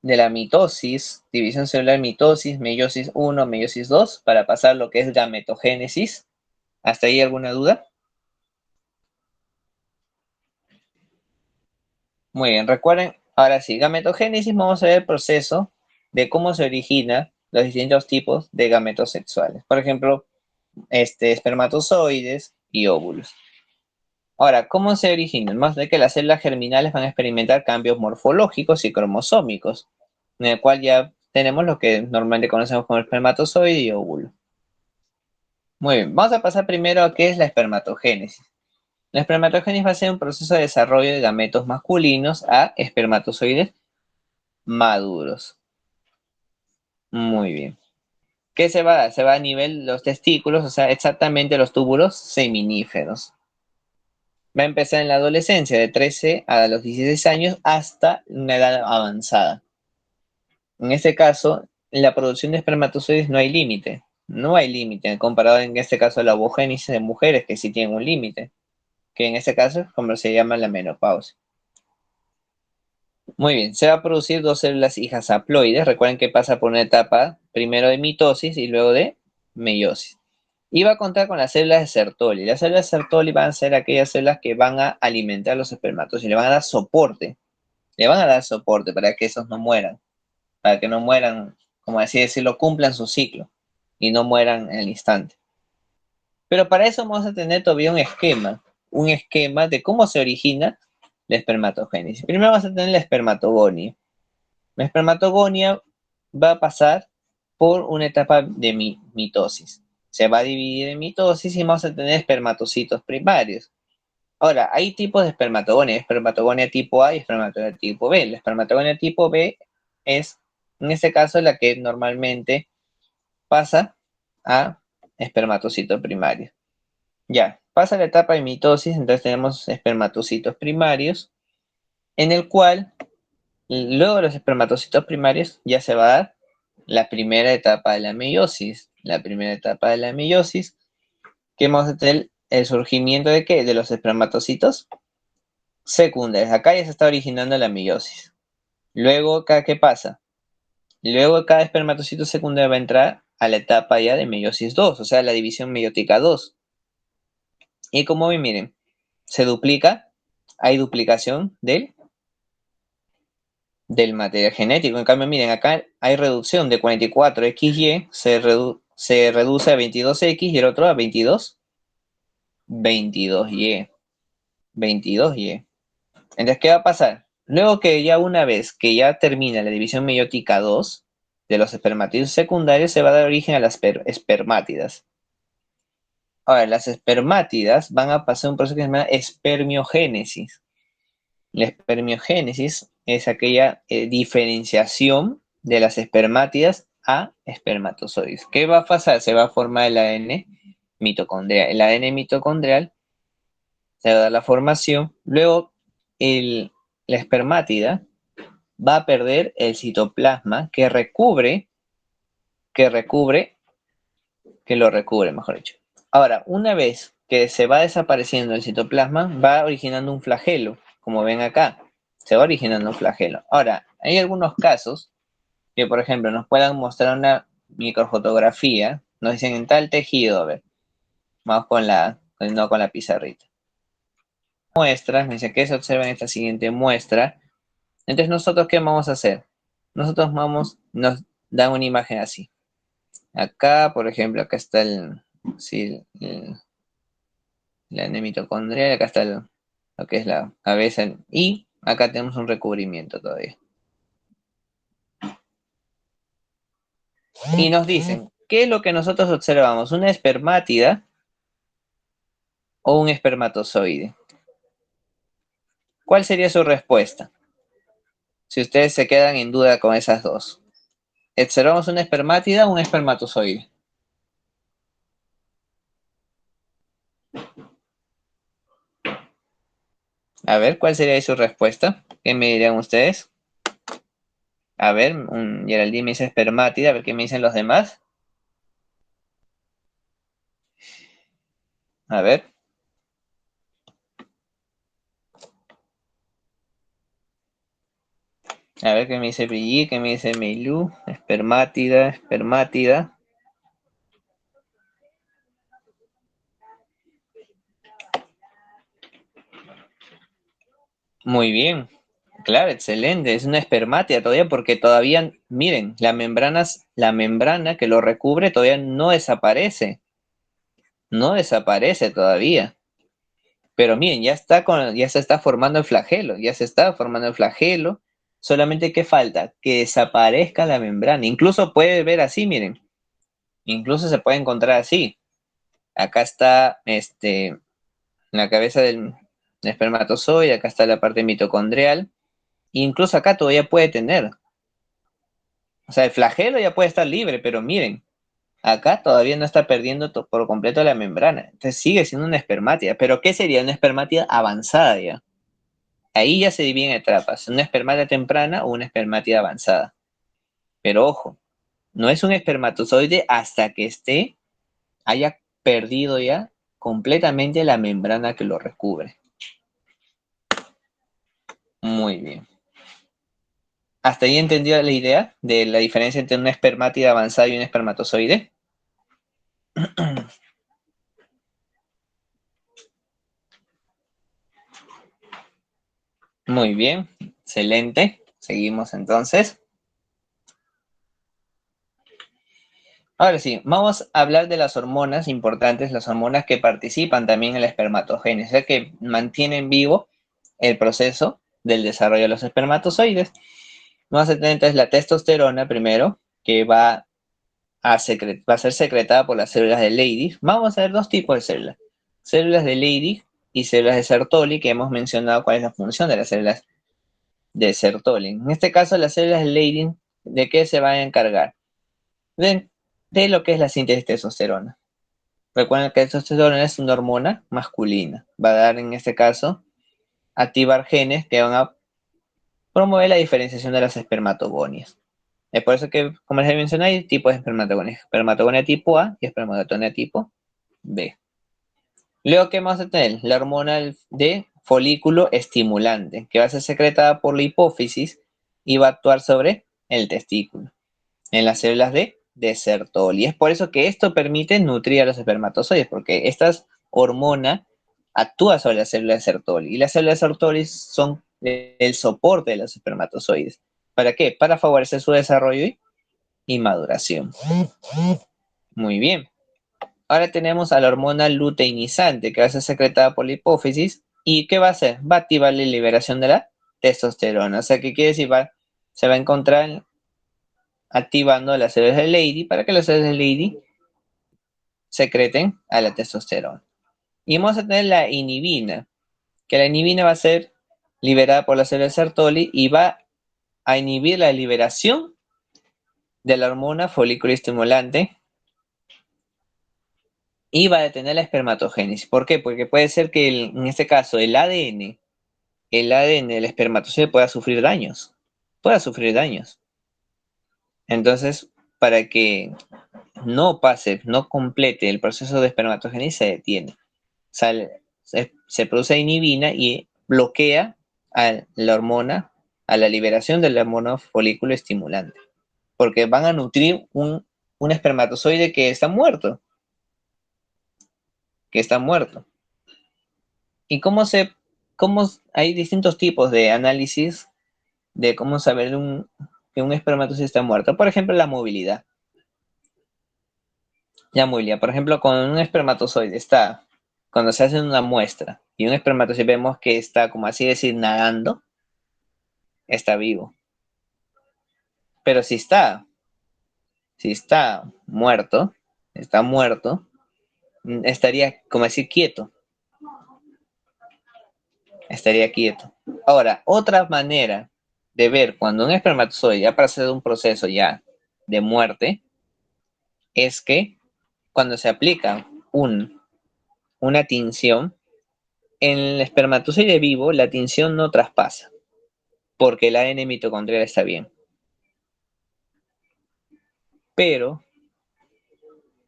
de la mitosis, división celular, mitosis, meiosis 1, meiosis 2, para pasar lo que es gametogénesis? ¿Hasta ahí alguna duda? Muy bien, recuerden, ahora sí, gametogénesis, vamos a ver el proceso de cómo se origina los distintos tipos de gametos sexuales. Por ejemplo, espermatozoides y óvulos. Ahora, ¿cómo se originan? Más de que las células germinales van a experimentar cambios morfológicos y cromosómicos, en el cual ya tenemos lo que normalmente conocemos como espermatozoide y óvulo. Muy bien, vamos a pasar primero a qué es la espermatogénesis. La espermatogénesis va a ser un proceso de desarrollo de gametos masculinos a espermatozoides maduros. Muy bien. ¿Qué se va a dar? Se va a nivel de los testículos, o sea, exactamente los túbulos seminíferos. Va a empezar en la adolescencia, de 13 a los 16 años, hasta una edad avanzada. En este caso, en la producción de espermatozoides no hay límite. No hay límite, comparado en este caso a la ovogénesis de mujeres, que sí tienen un límite, que en este caso es como se llama la menopausia. Muy bien, se va a producir dos células hijas haploides. Recuerden que pasa por una etapa primero de mitosis y luego de meiosis. Y va a contar con las células de Sertoli. Las células de Sertoli van a ser aquellas células que van a alimentar los espermatozoides y le van a dar soporte. Le van a dar soporte para que esos no mueran, para que no mueran, como así decirlo, cumplan su ciclo y no mueran en el instante. Pero para eso vamos a tener todavía un esquema de cómo se origina la espermatogénesis. Primero vamos a tener la espermatogonia. La espermatogonia va a pasar por una etapa de mitosis. Se va a dividir en mitosis y vamos a tener espermatocitos primarios. Ahora, hay tipos de espermatogonia tipo A y espermatogonia tipo B. La espermatogonia tipo B es, en este caso, la que normalmente pasa a espermatocitos primarios. Ya, pasa la etapa de mitosis, entonces tenemos espermatocitos primarios, en el cual luego de los espermatocitos primarios ya se va a dar la primera etapa de la meiosis. La primera etapa de la meiosis, que vamos a tener el surgimiento de ¿qué? De los espermatocitos secundarios. Acá ya se está originando la meiosis. Luego, acá, ¿qué pasa? Luego cada espermatocito secundario va a entrar a la etapa ya de meiosis 2, o sea, la división meiótica 2. Y como ven, miren, se duplica, hay duplicación del material genético. En cambio, miren, acá hay reducción de 44XY, se reduce a 22X y el otro a 22Y. 22Y. Entonces, ¿qué va a pasar? Luego que ya una vez que ya termina la división meiótica 2 de los espermatozoides secundarios, se va a dar origen a las espermátidas. Ahora, las espermátidas van a pasar un proceso que se llama espermiogénesis. La espermiogénesis es aquella diferenciación de las espermátidas a espermatozoides. ¿Qué va a pasar? Se va a formar el ADN mitocondrial. El ADN mitocondrial se va a dar la formación. Luego, la espermátida va a perder el citoplasma que lo recubre, mejor dicho. Ahora, una vez que se va desapareciendo el citoplasma, va originando un flagelo, como ven acá, se va originando un flagelo. Ahora, hay algunos casos que, por ejemplo, nos puedan mostrar una microfotografía, nos dicen en tal tejido, a ver, vamos no con la pizarrita. Muestras, me dice que se observa en esta siguiente muestra. Entonces, ¿nosotros qué vamos a hacer? Nosotros nos dan una imagen así. Acá, por ejemplo, acá está sí, la mitocondria, acá está lo que es la cabeza, y acá tenemos un recubrimiento todavía. Y nos dicen, ¿qué es lo que nosotros observamos? ¿Una espermátida o un espermatozoide? ¿Cuál sería su respuesta? Si ustedes se quedan en duda con esas dos. ¿Observamos una espermátida o un espermatozoide? A ver, ¿cuál sería su respuesta? ¿Qué me dirían ustedes? A ver, Geraldine me dice espermátida, a ver qué me dicen los demás. A ver. A ver qué me dice Brigitte, qué me dice Meilú. Espermátida, espermátida. Muy bien. Claro, excelente. Es una espermátida todavía porque todavía, miren, la membrana que lo recubre todavía no desaparece. No desaparece todavía. Pero miren, ya se está formando el flagelo, ya se está formando el flagelo. Solamente que falta que desaparezca la membrana. Incluso puede ver así, miren. Incluso se puede encontrar así. Acá está la cabeza del espermatozoide, acá está la parte mitocondrial. E incluso acá todavía puede tener. O sea, el flagelo ya puede estar libre, pero miren, acá todavía no está perdiendo por completo la membrana. Entonces sigue siendo una espermátida. ¿Pero qué sería? Una espermátida avanzada ya. Ahí ya se divide en etapas, una espermátida temprana o una espermátida avanzada. Pero ojo, no es un espermatozoide hasta que haya perdido ya completamente la membrana que lo recubre. Muy bien. ¿Hasta ahí entendió la idea de la diferencia entre una espermátida avanzada y un espermatozoide? Muy bien, excelente. Seguimos entonces. Ahora sí, vamos a hablar de las hormonas importantes, las hormonas que participan también en la espermatogénesis, o sea, que mantienen vivo el proceso del desarrollo de los espermatozoides. Vamos a tener entonces la testosterona primero, que va a ser secretada por las células de Leydig. Vamos a ver dos tipos de células de Leydig y células de Sertoli, que hemos mencionado cuál es la función de las células de Sertoli. En este caso, las células de Leydig, ¿de qué se van a encargar? De lo que es la síntesis de testosterona. Recuerden que la testosterona es una hormona masculina. Va a dar, en este caso, activar genes que van a promover la diferenciación de las espermatogonias. Es por eso que, como les mencioné, hay tipos de espermatogonia. Espermatogonia tipo A y espermatogonia tipo B. Luego, ¿qué vamos a tener? La hormona de folículo estimulante, que va a ser secretada por la hipófisis y va a actuar sobre el testículo, en las células de Sertoli. Es por eso que esto permite nutrir a los espermatozoides, porque esta hormona actúa sobre las células de Sertoli. Y las células de Sertoli son el soporte de los espermatozoides. ¿Para qué? Para favorecer su desarrollo y maduración. Muy bien. Ahora tenemos a la hormona luteinizante, que va a ser secretada por la hipófisis. ¿Y qué va a hacer? Va a activar la liberación de la testosterona. O sea, ¿qué quiere decir? Se va a encontrar activando las células de Leydig para que las células de Leydig secreten a la testosterona. Y vamos a tener la inhibina, que la inhibina va a ser liberada por las células de Sertoli y va a inhibir la liberación de la hormona folículo estimulante y va a detener la espermatogénesis. ¿Por qué? Porque puede ser que en este caso el ADN del espermatozoide pueda sufrir daños. Pueda sufrir daños. Entonces, para que no pase, no complete el proceso de espermatogénesis, se detiene. Se produce inhibina y bloquea a la hormona, a la liberación de la hormona folículo estimulante. Porque van a nutrir un espermatozoide que está muerto. Que está muerto. ¿Y cómo hay distintos tipos de análisis de cómo saber que un espermatozoide está muerto? Por ejemplo, la movilidad. La movilidad, por ejemplo, con un espermatozoide está, cuando se hace una muestra y un espermatozoide vemos que está, como así decir, nadando, está vivo. Pero si está muerto, estaría, como decir, quieto. Estaría quieto. Ahora, otra manera de ver cuando un espermatozoide ya pasa de un proceso ya de muerte es que cuando se aplica una tinción, en el espermatozoide vivo la tinción no traspasa porque el ADN mitocondrial está bien. Pero,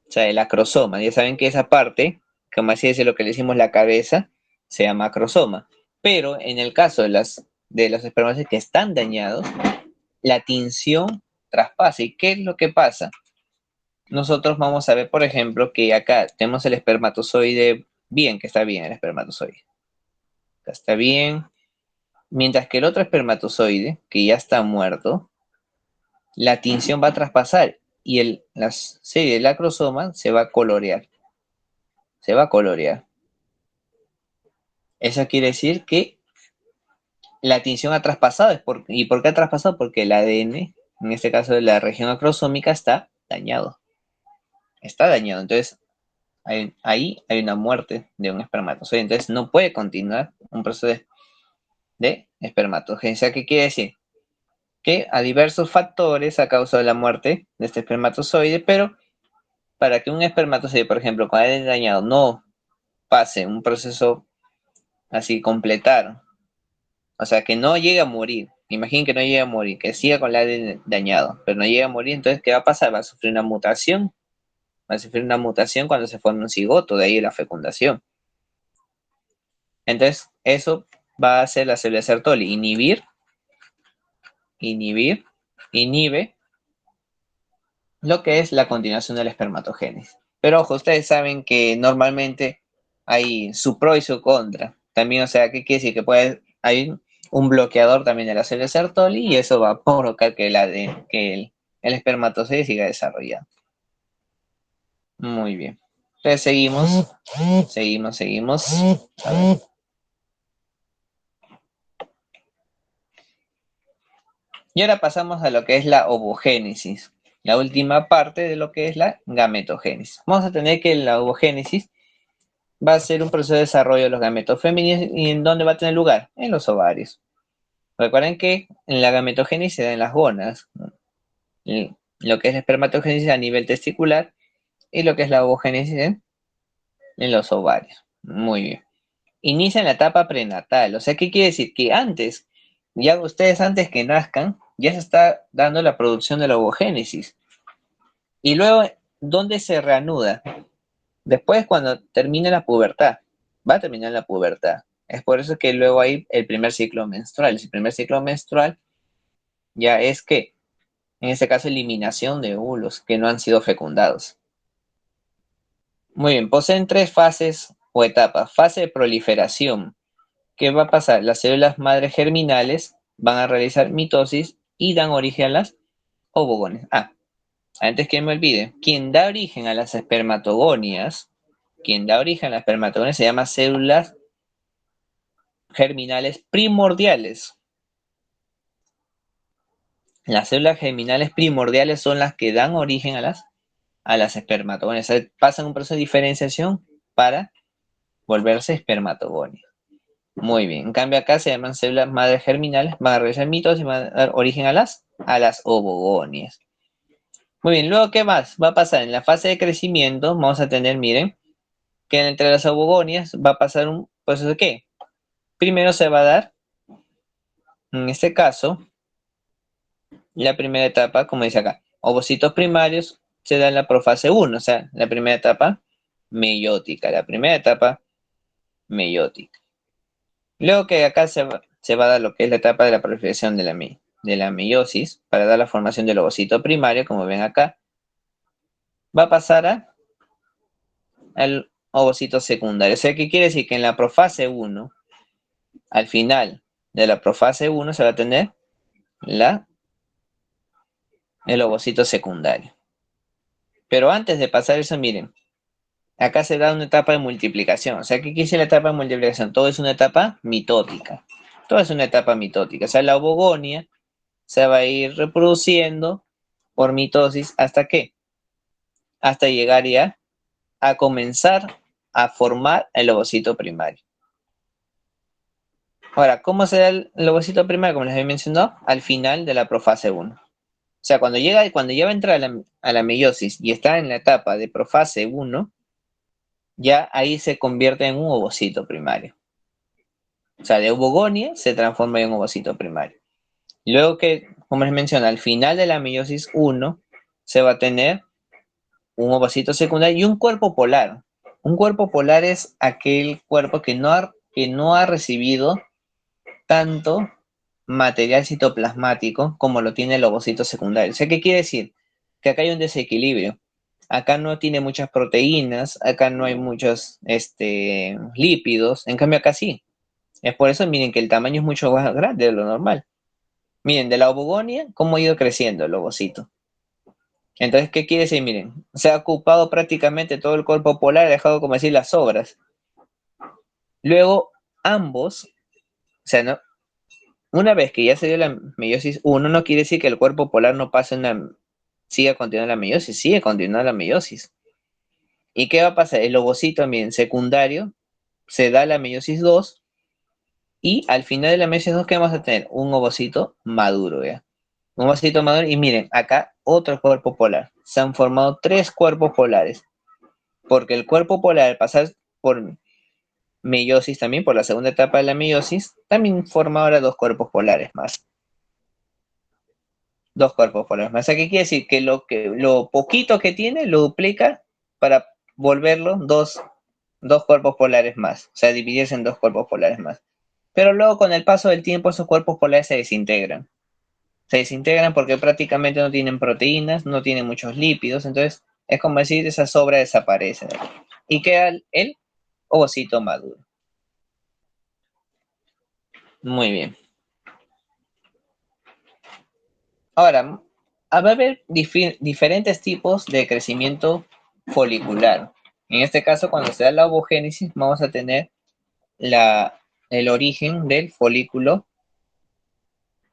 o sea, el acrosoma, ya saben que esa parte, como así es lo que le decimos la cabeza, se llama acrosoma. Pero en el caso de los espermatozoides que están dañados, la tinción traspasa. ¿Y qué es lo que pasa? Nosotros vamos a ver, por ejemplo, que acá tenemos el espermatozoide bien, que está bien el espermatozoide. Acá está bien. Mientras que el otro espermatozoide, que ya está muerto, la tinción va a traspasar y la serie del acrosoma se va a colorear. Se va a colorear. Eso quiere decir que la tinción ha traspasado. ¿Y por qué ha traspasado? Porque el ADN, en este caso de la región acrosómica, está dañado. Está dañado. Entonces, ahí hay una muerte de un espermatozoide. Entonces, no puede continuar un proceso de espermatogénesis. ¿Qué quiere decir? Que a diversos factores ha causado la muerte de este espermatozoide, pero para que un espermatozoide, por ejemplo, con ADN dañado, no pase un proceso así, completar, o sea, que no llegue a morir, imaginen que no llegue a morir, que siga con el ADN dañado, pero no llegue a morir, entonces, ¿qué va a pasar? Va a sufrir una mutación, cuando se forme un cigoto, de ahí la fecundación. Entonces, eso va a hacer la célula Sertoli, inhibe lo que es la continuación de la espermatogénesis. Pero ojo, ustedes saben que normalmente hay su pro y su contra. También, o sea, ¿qué quiere decir? Hay un bloqueador también de la célula Sertoli y eso va a provocar que el espermatozoide siga desarrollando. Muy bien. Entonces seguimos. A ver. Y ahora pasamos a lo que es la ovogénesis, la última parte de lo que es la gametogénesis. Vamos a tener que la ovogénesis va a ser un proceso de desarrollo de los gametos femeninos. ¿Y en dónde va a tener lugar? En los ovarios. Recuerden que en la gametogénesis se da en las gónadas, ¿no? Lo que es la espermatogénesis a nivel testicular y lo que es la ovogénesis en los ovarios. Muy bien. Inicia en la etapa prenatal. O sea, ¿qué quiere decir? Que antes que nazcan, ya se está dando la producción de la ovogénesis. Y luego, ¿dónde se reanuda? Después, cuando termine la pubertad. Va a terminar la pubertad. Es por eso que luego hay el primer ciclo menstrual. El primer ciclo menstrual ya es que, en este caso, eliminación de óvulos que no han sido fecundados. Muy bien, poseen 3 fases o etapas. Fase de proliferación. ¿Qué va a pasar? Las células madre germinales van a realizar mitosis y dan origen a las ovogones. Antes que me olvide, quien da origen a las espermatogonias, se llama células germinales primordiales. Las células germinales primordiales son las que dan origen a las espermatogonias. O sea, pasan un proceso de diferenciación para volverse espermatogonias. Muy bien. En cambio, acá se llaman células madre germinales, van a realizar mitosis y van a dar origen a las ovogonias. Muy bien, luego, ¿qué más va a pasar? En la fase de crecimiento vamos a tener, miren, que entre las ovogonias va a pasar un proceso de ¿qué? Primero se va a dar, en este caso, la primera etapa, como dice acá, ovocitos primarios se da en la profase 1, o sea, la primera etapa meiótica, la primera etapa meiótica. Luego que acá se va a dar lo que es la etapa de la proliferación de la meiosis, para dar la formación del ovocito primario, como ven acá, va a pasar al ovocito secundario. O sea, ¿qué quiere decir? Que en la profase 1, al final de la profase 1 se va a tener el ovocito secundario. Pero antes de pasar eso, miren, acá se da una etapa de multiplicación. O sea, ¿qué quiere decir la etapa de multiplicación? Todo es una etapa mitótica. Todo es una etapa mitótica. O sea, la ovogonia se va a ir reproduciendo por mitosis ¿hasta qué? Hasta llegar ya a comenzar a formar el ovocito primario. Ahora, ¿cómo se da el ovocito primario? Como les había mencionado, al final de la profase 1. O sea, cuando ya va a entrar a la meiosis y está en la etapa de profase 1, ya ahí se convierte en un ovocito primario. O sea, de ovogonia se transforma en un ovocito primario. Luego que, como les mencioné, al final de la meiosis 1 se va a tener un ovocito secundario y un cuerpo polar. Un cuerpo polar es aquel cuerpo que no ha recibido tanto material citoplasmático como lo tiene el ovocito secundario. O sea, ¿qué quiere decir? Que acá hay un desequilibrio. Acá no tiene muchas proteínas, acá no hay muchos lípidos, en cambio acá sí. Es por eso, miren, que el tamaño es mucho más grande de lo normal. Miren, de la ovogonia, cómo ha ido creciendo el ovocito. Entonces, ¿qué quiere decir? Miren, se ha ocupado prácticamente todo el cuerpo polar, ha dejado, como decir, las sobras. Luego, ambos, o sea, ¿no? Una vez que ya se dio la meiosis 1, no quiere decir que el cuerpo polar no pase siga continuando la meiosis, sigue continuando la meiosis. ¿Y qué va a pasar? El ovocito también secundario se da la meiosis 2 y al final de la meiosis 2, ¿qué vamos a tener? Un ovocito maduro, ¿ya? Un ovocito maduro y miren, acá otro cuerpo polar. Se han formado 3 cuerpos polares, porque el cuerpo polar al pasar por meiosis también, por la segunda etapa de la meiosis, también forma ahora 2 cuerpos polares más. 2 cuerpos polares más. O sea, ¿qué quiere decir? Que lo poquito que tiene lo duplica para volverlo 2 cuerpos polares más. O sea, dividirse en 2 cuerpos polares más. Pero luego con el paso del tiempo esos cuerpos polares se desintegran. Se desintegran porque prácticamente no tienen proteínas, no tienen muchos lípidos, entonces es como decir, esa sobra desaparece. Y queda el ovocito maduro. Muy bien. Ahora, va a haber diferentes tipos de crecimiento folicular. En este caso, cuando se da la ovogénesis, vamos a tener el origen del folículo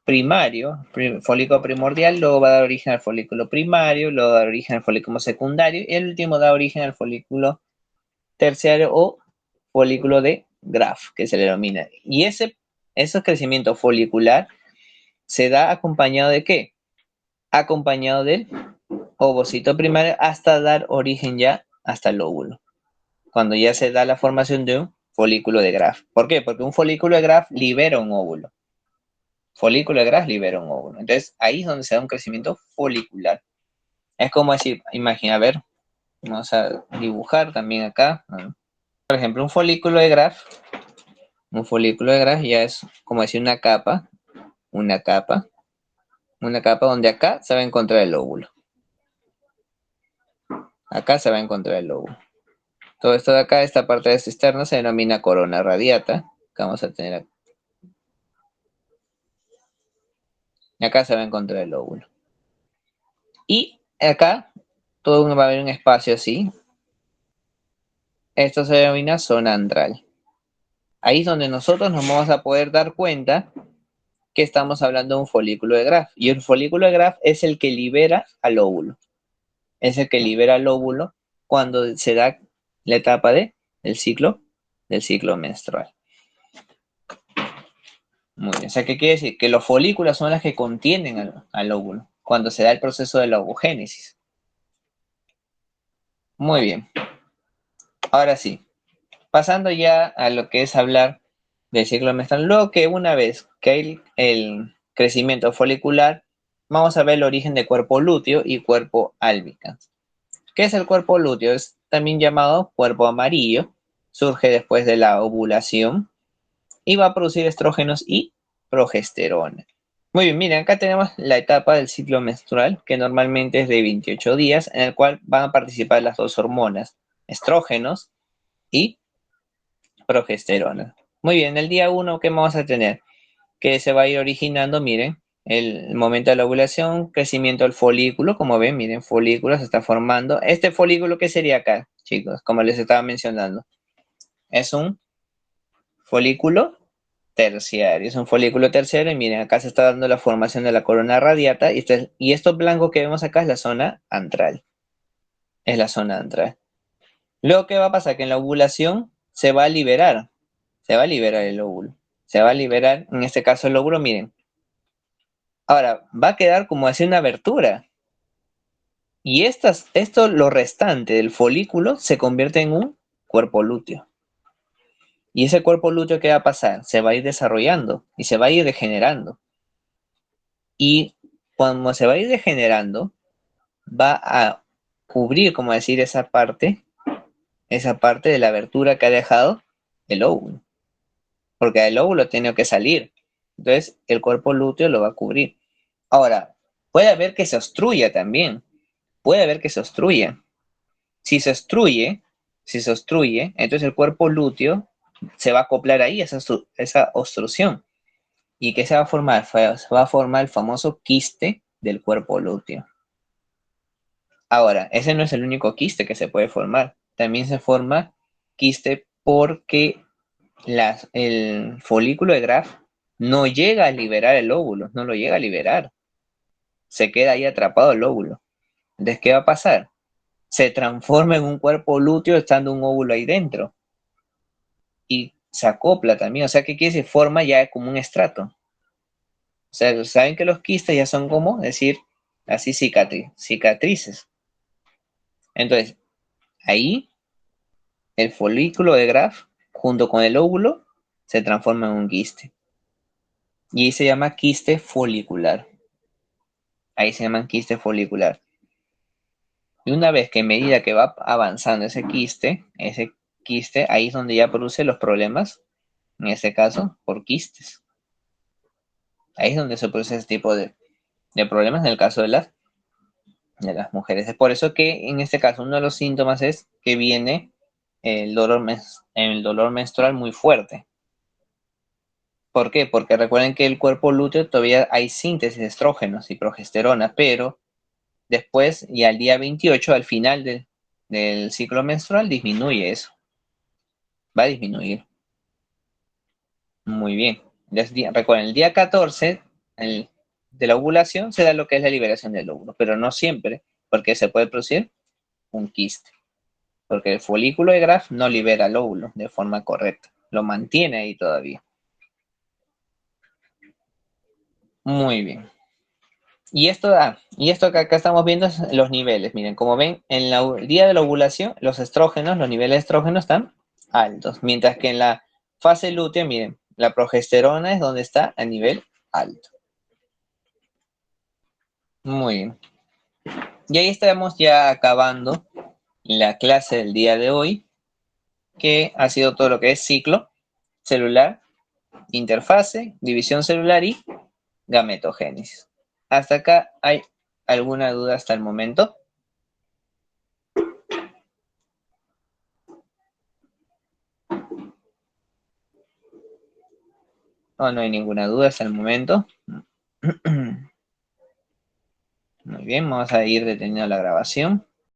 primario, folículo primordial, luego va a dar origen al folículo primario, luego va a dar origen al folículo secundario y el último da origen al folículo terciario o folículo de Graf, que se le denomina. Y ese crecimiento folicular se da acompañado de ¿qué? Acompañado del ovocito primario hasta dar origen ya hasta el óvulo, cuando ya se da la formación de un folículo de Graf. ¿Por qué? Porque un folículo de Graf libera un óvulo. Folículo de Graf libera un óvulo. Entonces, ahí es donde se da un crecimiento folicular. Es como decir, imagina, a ver, vamos a dibujar también acá. Por ejemplo, un folículo de Graf ya es como decir una capa, una capa donde acá se va a encontrar el óvulo. Acá se va a encontrar el óvulo. Todo esto de acá, esta parte externa, se denomina corona radiata, que vamos a tener aquí. Y acá se va a encontrar el óvulo. Y acá, todo va a haber un espacio así. Esto se denomina zona antral. Ahí es donde nosotros nos vamos a poder dar cuenta que estamos hablando de un folículo de Graf. Y el folículo de Graf es el que libera al óvulo. Es el que libera al óvulo cuando se da la etapa del ciclo menstrual. Muy bien. O sea, ¿qué quiere decir? Que los folículos son las que contienen al óvulo cuando se da el proceso de la ovogénesis. Muy bien. Ahora sí. Pasando ya a lo que es hablar del ciclo menstrual, luego que una vez que hay el crecimiento folicular, vamos a ver el origen de cuerpo lúteo y cuerpo albicans. ¿Qué es el cuerpo lúteo? Es también llamado cuerpo amarillo, surge después de la ovulación y va a producir estrógenos y progesterona. Muy bien, miren, acá tenemos la etapa del ciclo menstrual, que normalmente es de 28 días, en el cual van a participar las dos hormonas, estrógenos y progesterona. Muy bien, el día 1, ¿qué vamos a tener? Que se va a ir originando, miren, el momento de la ovulación, crecimiento del folículo, como ven, miren, folículo se está formando. Este folículo, ¿qué sería acá, chicos? Como les estaba mencionando, es un folículo terciario, es un folículo terciario, y miren, acá se está dando la formación de la corona radiata, y esto blanco que vemos acá es la zona antral, es la zona antral. Luego, ¿qué va a pasar? Que en la ovulación se va a liberar el óvulo, se va a liberar, en este caso el óvulo, miren. Ahora, va a quedar como así una abertura. Y esto, lo restante del folículo, se convierte en un cuerpo lúteo. Y ese cuerpo lúteo, ¿qué va a pasar? Se va a ir desarrollando y se va a ir degenerando. Y cuando se va a ir degenerando, va a cubrir, como decir, esa parte de la abertura que ha dejado el óvulo. Porque el óvulo tiene que salir. Entonces, el cuerpo lúteo lo va a cubrir. Ahora, puede haber que se obstruya también. Puede haber que se obstruya. Si se obstruye, entonces el cuerpo lúteo se va a acoplar ahí, esa obstrucción. ¿Y qué se va a formar? Se va a formar el famoso quiste del cuerpo lúteo. Ahora, ese no es el único quiste que se puede formar. También se forma quiste porque el folículo de Graf no llega a liberar el óvulo, no lo llega a liberar. Se queda ahí atrapado el óvulo. Entonces, ¿qué va a pasar? Se transforma en un cuerpo lúteo estando un óvulo ahí dentro. Y se acopla también, o sea, ¿qué quiere decir? Forma ya como un estrato. O sea, saben que los quistes ya son como decir, así cicatrices. Entonces, ahí el folículo de Graf, junto con el óvulo, se transforma en un quiste. Y ahí se llama quiste folicular. Ahí se llama quiste folicular. Y una vez que, a medida que va avanzando ese quiste, ahí es donde ya produce los problemas, en este caso, por quistes. Ahí es donde se produce ese tipo de problemas en el caso de las mujeres. Es por eso que en este caso uno de los síntomas es que viene el dolor menstrual muy fuerte. ¿Por qué? Porque recuerden que el cuerpo lúteo todavía hay síntesis de estrógenos y progesterona, pero después y al día 28, al final del ciclo menstrual, disminuye eso. Va a disminuir. Muy bien. Recuerden, el día 14 de la ovulación se da lo que es la liberación del óvulo, pero no siempre, porque se puede producir un quiste. Porque el folículo de Graf no libera el óvulo de forma correcta, lo mantiene ahí todavía. Muy bien. Y esto que acá estamos viendo es los niveles. Miren, como ven, en el día de la ovulación, los estrógenos, los niveles de estrógenos están altos, mientras que en la fase lútea, miren, la progesterona es donde está a nivel alto. Muy bien. Y ahí estamos ya acabando la clase del día de hoy, que ha sido todo lo que es ciclo celular, interfase, división celular y gametogénesis. ¿Hasta acá hay alguna duda hasta el momento? No hay ninguna duda hasta el momento. Muy bien, vamos a ir deteniendo la grabación.